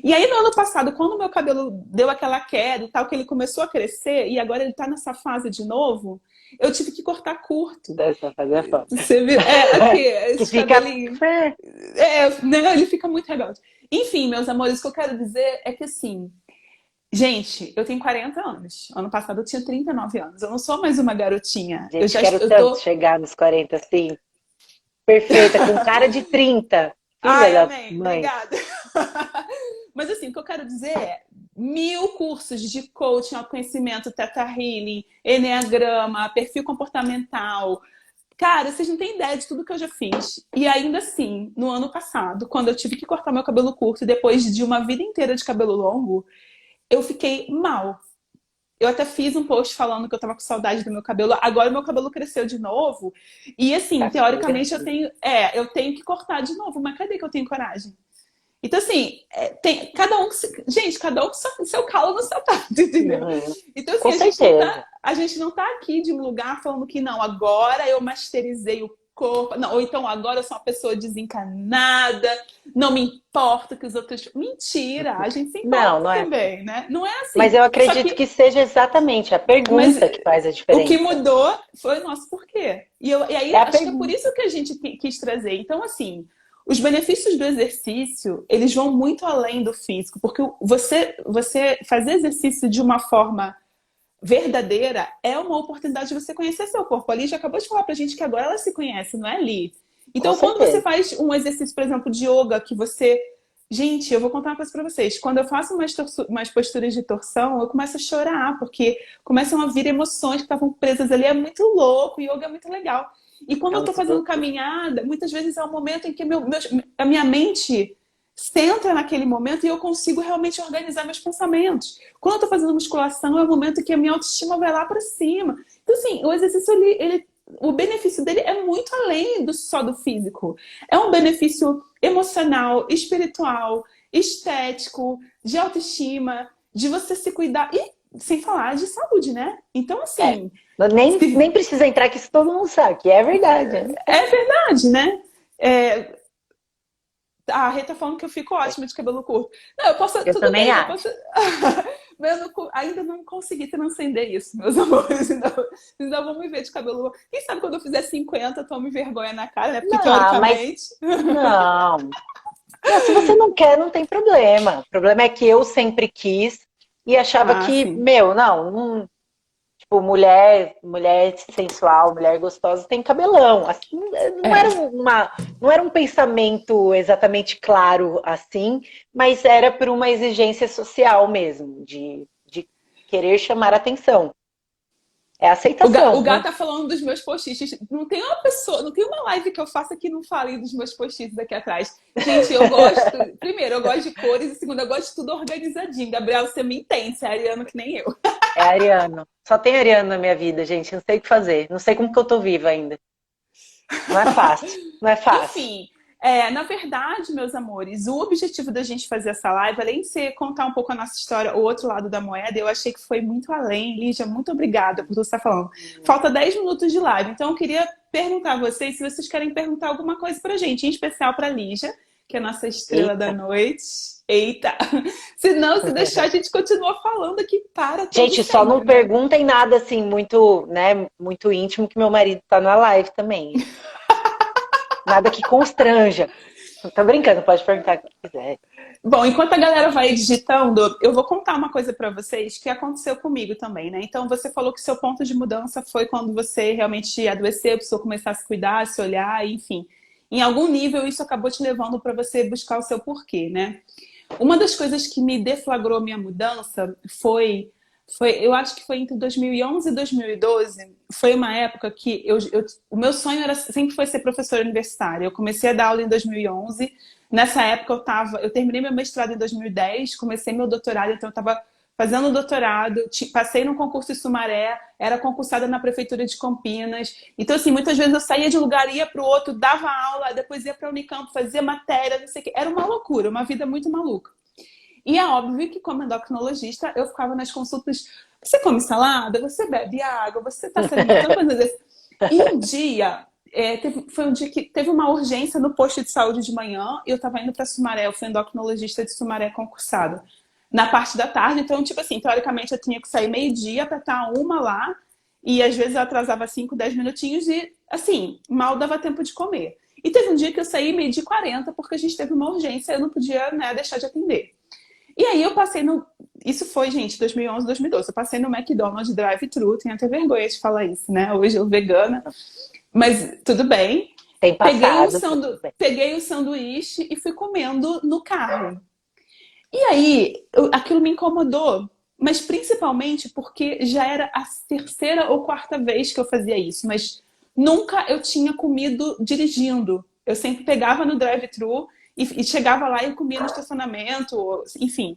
E aí no ano passado, quando o meu cabelo deu aquela queda e tal, que ele começou a crescer, e agora ele tá nessa fase de novo, eu tive que cortar curto. Dessa fazer foto. Você viu? Aqui, Que esse fica. cabelinho. Não, ele fica muito rebelde. Enfim, meus amores, o que eu quero dizer é que assim, gente, eu tenho 40 anos. Ano passado eu tinha 39 anos. Eu não sou mais uma garotinha. Gente, quero tanto chegar nos 40 assim. Perfeita, com cara de 30. Filha Ai, da amém. mãe. Obrigada. Mas assim, o que eu quero dizer é 1000 cursos de coaching, autoconhecimento, Theta Healing, Enneagrama, perfil comportamental. Cara, vocês não têm ideia de tudo que eu já fiz. E ainda assim, no ano passado, quando eu tive que cortar meu cabelo curto, depois de uma vida inteira de cabelo longo, eu fiquei mal. Eu até fiz um post falando que eu tava com saudade do meu cabelo. Agora meu cabelo cresceu de novo. E assim, teoricamente eu tenho que cortar de novo. Mas cadê que eu tenho coragem? Então assim, cada um, gente, cada um com seu calo no sapato, entendeu? Então assim, Com certeza. a gente não tá aqui de um lugar falando que não, agora eu masterizei o corpo, não, ou então agora eu sou uma pessoa desencanada, não me importa que os outros... Mentira, a gente se importa Não é. também, né? Não é assim. Mas eu acredito que seja exatamente a pergunta que faz a diferença. O que mudou foi o nosso porquê. E aí acho que é por isso que a gente quis trazer. Então, assim, os benefícios do exercício, eles vão muito além do físico, porque você fazer exercício de uma forma verdadeira é uma oportunidade de você conhecer seu corpo. A Li já acabou de falar pra gente que agora ela se conhece, não é, Li? Então, quando você faz um exercício, por exemplo, de yoga, que você... Gente, eu vou contar uma coisa pra vocês. Quando eu faço umas posturas de torção, eu começo a chorar, porque começam a vir emoções que estavam presas ali. É muito louco, yoga é muito legal. E quando eu tô fazendo caminhada, muitas vezes é um momento em que a minha mente centra naquele momento e eu consigo realmente organizar meus pensamentos. Quando eu tô fazendo musculação, é o momento em que a minha autoestima vai lá pra cima. Então, assim, o exercício, o benefício dele é muito além só do físico. É um benefício emocional, espiritual, estético, de autoestima, de você se cuidar e sem falar de saúde, né? Então, assim... Nem precisa entrar que isso todo mundo sabe, que é verdade. Né? É verdade, né? A Rê tá falando que eu fico ótima de cabelo curto. Não, eu posso... Eu tudo também bem, acho. Mas eu ainda não consegui transcender isso, meus amores. Ainda vou me ver de cabelo... Quem sabe quando eu fizer 50, eu tomo vergonha na cara, né? Porque teoricamente... Não. Se você não quer, não tem problema. O problema é que eu sempre quis E achava Ah, que, sim. meu, não, tipo, mulher sensual, mulher gostosa tem cabelão. Assim, É. não era um pensamento exatamente claro assim, mas era por uma exigência social mesmo, de querer chamar atenção. É O aceitação, Gá né? tá falando dos meus post-its. Não tem uma pessoa, não tem uma live que eu faça que não fale dos meus post-its aqui atrás. Gente, eu gosto. Primeiro, eu gosto de cores. E segundo, eu gosto de tudo organizadinho. Gabriel, você me entende, você é ariano que nem eu. É ariano. Só tem ariano na minha vida, gente. Não sei o que fazer. Não sei como que eu tô viva ainda. Não é fácil. Não é fácil. Enfim, na verdade, meus amores, o objetivo da gente fazer essa live, além de ser contar um pouco a nossa história, o outro lado da moeda, eu achei que foi muito além. Lígia, muito obrigada por você estar falando. Falta 10 minutos de live, então eu queria perguntar a vocês se vocês querem perguntar alguma coisa pra gente, em especial pra Lígia, que é a nossa estrela da Eita. noite. Eita! Se não, se deixar, a gente continua falando aqui para todo Gente, só não sempre, né? perguntem nada assim muito, né, muito íntimo que meu marido tá na live também. Nada que constranja. Tô brincando, pode perguntar o que quiser. Bom, enquanto a galera vai digitando, eu vou contar uma coisa para vocês que aconteceu comigo também, né? Então, você falou que seu ponto de mudança foi quando você realmente adoeceu, precisou começar a se cuidar, a se olhar, enfim. Em algum nível, isso acabou te levando para você buscar o seu porquê, né? Uma das coisas que me deflagrou minha mudança eu acho que foi entre 2011 e 2012. Foi uma época que o meu sonho sempre foi ser professora universitária. Eu comecei a dar aula em 2011. Nessa época eu terminei meu mestrado em 2010, comecei meu doutorado, então eu estava fazendo doutorado, passei no concurso em Sumaré, era concursada na prefeitura de Campinas. Então, assim, muitas vezes eu saía de um lugar, ia para o outro, dava aula, depois ia para a Unicamp, fazia matéria, não sei o quê. Era uma loucura, uma vida muito maluca. E é óbvio que, como endocrinologista, eu ficava nas consultas. Você come salada? Você bebe água? Você está se alimentando? Coisas desse. E um dia, foi um dia que teve uma urgência no posto de saúde de manhã. E eu estava indo para Sumaré, eu fui endocrinologista de Sumaré concursado. Na parte da tarde, então, tipo assim, teoricamente eu tinha que sair meio-dia para estar uma lá. E às vezes eu atrasava 5, 10 minutinhos e, assim, mal dava tempo de comer. E teve um dia que eu saí meio-dia e 40 porque a gente teve uma urgência e eu não podia, né, deixar de atender. E aí eu passei no. Isso foi, gente, 2011, 2012. Eu passei no McDonald's drive-thru. Tenho até vergonha de falar isso, né? Hoje eu vegana. Mas tudo bem. Tem passado, tá tudo bem. Peguei o sanduíche e fui comendo no carro. E aí, aquilo me incomodou. Mas principalmente porque já era a terceira ou quarta vez que eu fazia isso. Mas nunca eu tinha comido dirigindo. Eu sempre pegava no drive-thru e chegava lá e comia no estacionamento, enfim.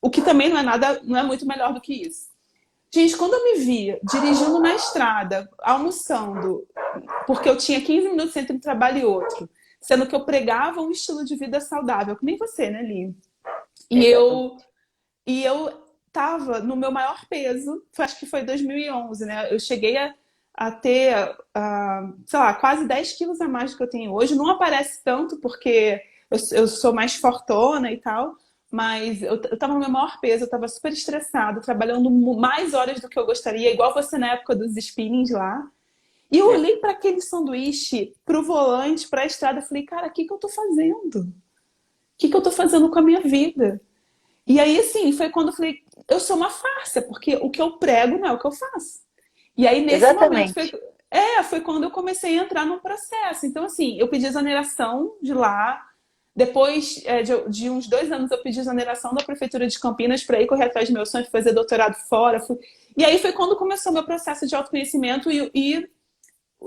O que também não é nada, não é muito melhor do que isso. Gente, quando eu me via dirigindo na estrada, almoçando, porque eu tinha 15 minutos entre um trabalho e outro, sendo que eu pregava um estilo de vida saudável, que nem você, né, Li? E Exatamente. eu, e eu tava no meu maior peso, acho que foi 2011, né? Eu cheguei a ter, sei lá, quase 10 quilos a mais do que eu tenho hoje. Não aparece tanto porque eu sou mais fortona e tal, mas eu tava no meu maior peso, eu tava super estressada, trabalhando mais horas do que eu gostaria, igual você na época dos spinnings lá. E eu olhei para aquele sanduíche, pro volante, para a estrada, e falei, cara, o que que eu tô fazendo? O que que eu tô fazendo com a minha vida? E aí, assim, foi quando eu falei, eu sou uma farsa, porque o que eu prego não é o que eu faço. E aí, nesse momento, Exatamente. foi quando eu comecei a entrar num processo. Então, assim, eu pedi exoneração de lá. Depois de uns 2 anos, eu pedi exoneração da Prefeitura de Campinas para ir correr atrás do meu sonho de fazer doutorado fora. E aí foi quando começou meu processo de autoconhecimento e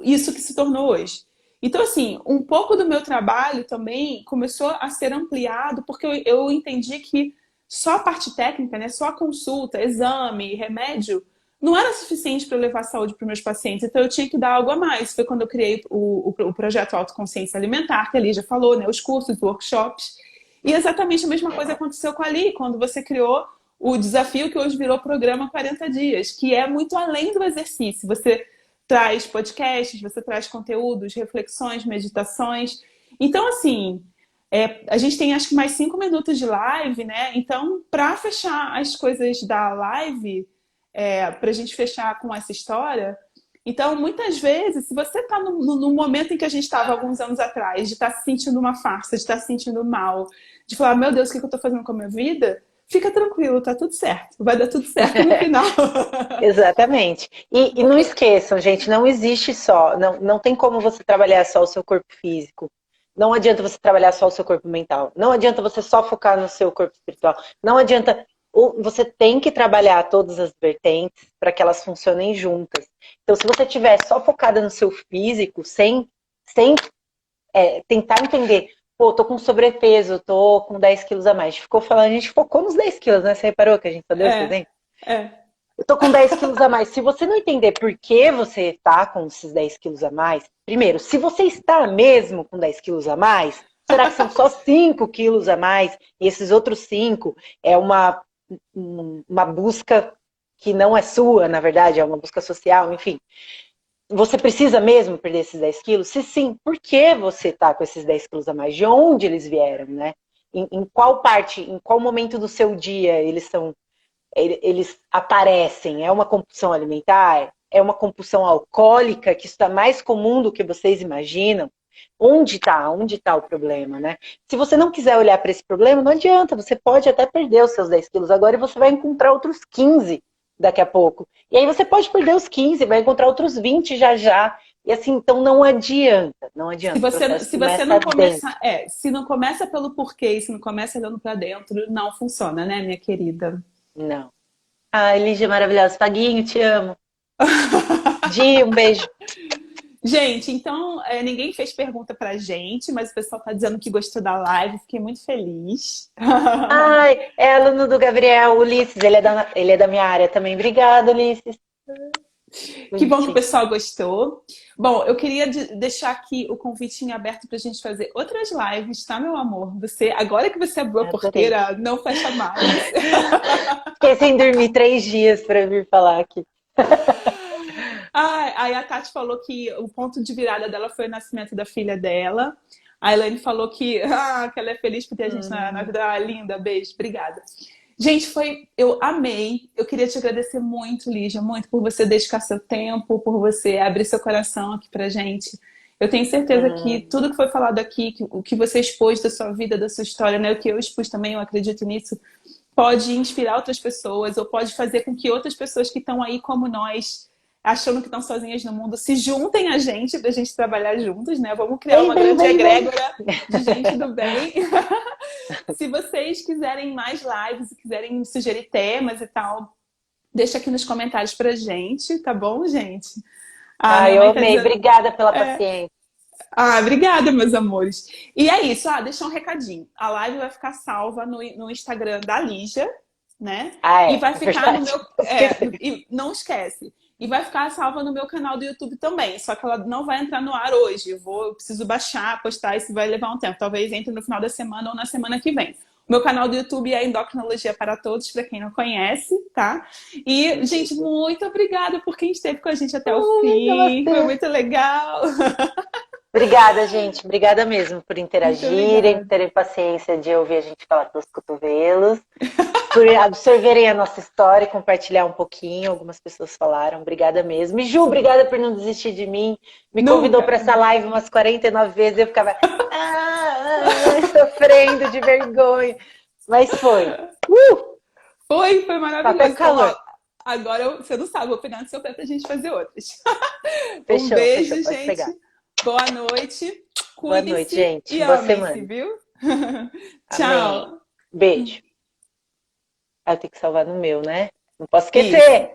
isso que se tornou hoje. Então, assim, um pouco do meu trabalho também começou a ser ampliado, porque eu entendi que só a parte técnica, né, só a consulta, exame, remédio, não era suficiente para eu levar saúde para os meus pacientes. Então, eu tinha que dar algo a mais. Foi quando eu criei o projeto Autoconsciência Alimentar, que a Lígia falou, né, os cursos, os workshops. E exatamente a mesma coisa aconteceu com a Ali, quando você criou o desafio que hoje virou programa 40 dias, que é muito além do exercício. Você traz podcasts, você traz conteúdos, reflexões, meditações. Então, assim, a gente tem acho que mais 5 minutos de live, né? Então, para fechar as coisas da live, para a gente fechar com essa história, então, muitas vezes, se você está no momento em que a gente estava alguns anos atrás, de estar se sentindo uma farsa, de estar se sentindo mal, de falar, meu Deus, o que eu estou fazendo com a minha vida? fica tranquilo, tá tudo certo. Vai dar tudo certo no final. Exatamente. E não esqueçam, gente, não existe só, não tem como você trabalhar só o seu corpo físico. Não adianta você trabalhar só o seu corpo mental. Não adianta você só focar no seu corpo espiritual. Não adianta. Você tem que trabalhar todas as vertentes para que elas funcionem juntas. Então, se você estiver só focada no seu físico, sem tentar entender, pô, tô com sobrepeso, tô com 10 quilos a mais. A gente focou nos 10 quilos, né? Você reparou que a gente só deu esse É, exemplo? é. Eu tô com 10 quilos a mais. Se você não entender por que você tá com esses 10 quilos a mais, primeiro, se você está mesmo com 10 quilos a mais, será que são só 5 quilos a mais? E esses outros 5 é uma busca que não é sua, na verdade, é uma busca social, enfim. Você precisa mesmo perder esses 10 quilos? Se sim, por que você tá com esses 10 quilos a mais? De onde eles vieram, né? Em qual parte, em qual momento do seu dia eles aparecem? É uma compulsão alimentar? É uma compulsão alcoólica, que está mais comum do que vocês imaginam? Onde está? Onde está o problema, né? Se você não quiser olhar para esse problema, não adianta. Você pode até perder os seus 10 quilos agora e você vai encontrar outros 15 daqui a pouco. E aí você pode perder os 15, vai encontrar outros 20 já já. E assim, então não adianta, não Se adianta. O você, processo se você começa não dentro. começa, se não começa pelo porquê, e se não começa olhando para dentro, não funciona, né, minha querida? Não. Ah, Lígia maravilhosa. Paguinho, te amo. Di, um beijo. Gente, então, ninguém fez pergunta pra gente, mas o pessoal tá dizendo que gostou da live, fiquei muito feliz. Ai, é aluno do Gabriel, Ulisses, ele é da minha área também. Obrigada, Ulisses. Que bom que o Bonitinho. pessoal gostou. Bom, eu queria deixar aqui o convite em aberto pra gente fazer outras lives, tá, meu amor? Agora que você abriu a Adorei. porteira, não fecha mais. Fiquei sem dormir 3 dias para vir falar aqui. Aí a Tati falou que o ponto de virada dela foi o nascimento da filha dela. A Elaine falou que ela é feliz por ter a gente na Hum, vida. Ah, linda, beijo, obrigada. Gente, eu amei. Eu queria te agradecer muito, Lígia, muito por você dedicar seu tempo, por você abrir seu coração aqui pra gente. Eu tenho certeza que hum. tudo que foi falado aqui, o que você expôs da sua vida, da sua história, né, o que eu expus também, eu acredito nisso, pode inspirar outras pessoas ou pode fazer com que outras pessoas que estão aí como nós, achando que estão sozinhas no mundo, se juntem a gente para a gente trabalhar juntos, né? Vamos criar Bem, uma bem, grande bem, bem. egrégora de gente do bem. Se vocês quiserem mais lives e quiserem sugerir temas e tal, deixa aqui nos comentários pra gente, tá bom, gente? Ah, Ah, minha eu mãe tá amei. dizendo. Obrigada pela É. paciência. Ah, obrigada, meus amores. E é isso, deixa um recadinho. A live vai ficar salva no Instagram da Lígia, né? Ah, E é. vai É ficar no verdade. meu. Esqueci. E não esquece. E vai ficar salva no meu canal do YouTube também. Só que ela não vai entrar no ar hoje. Eu preciso baixar, postar, isso vai levar um tempo. Talvez entre no final da semana ou na semana que vem. O meu canal do YouTube é Endocrinologia para Todos, para quem não conhece, tá? E, gente, muito obrigada por quem esteve com a gente até o Ai, fim. Foi namastê. muito legal. Obrigada, gente. Obrigada mesmo por Muito interagirem, por obrigada. terem paciência de ouvir a gente falar pelos cotovelos, por absorverem a nossa história e compartilhar um pouquinho. Algumas pessoas falaram. Obrigada mesmo. E Ju, obrigada por não desistir de mim. Me convidou Nunca. para essa live umas 49 vezes e eu ficava sofrendo de vergonha. Mas foi. Foi Tá até maravilhoso. Então, calor. agora você não sabe, vou pegar no seu pé pra gente fazer outras. Um Fechou, fechou. beijo, Pode pegar. gente. Boa noite. Boa noite, Cuidem-se gente. e Boa amem-se, semana. viu? Amém. Tchau. Beijo. Ah, eu tenho que salvar no meu, né? Não posso Isso. esquecer.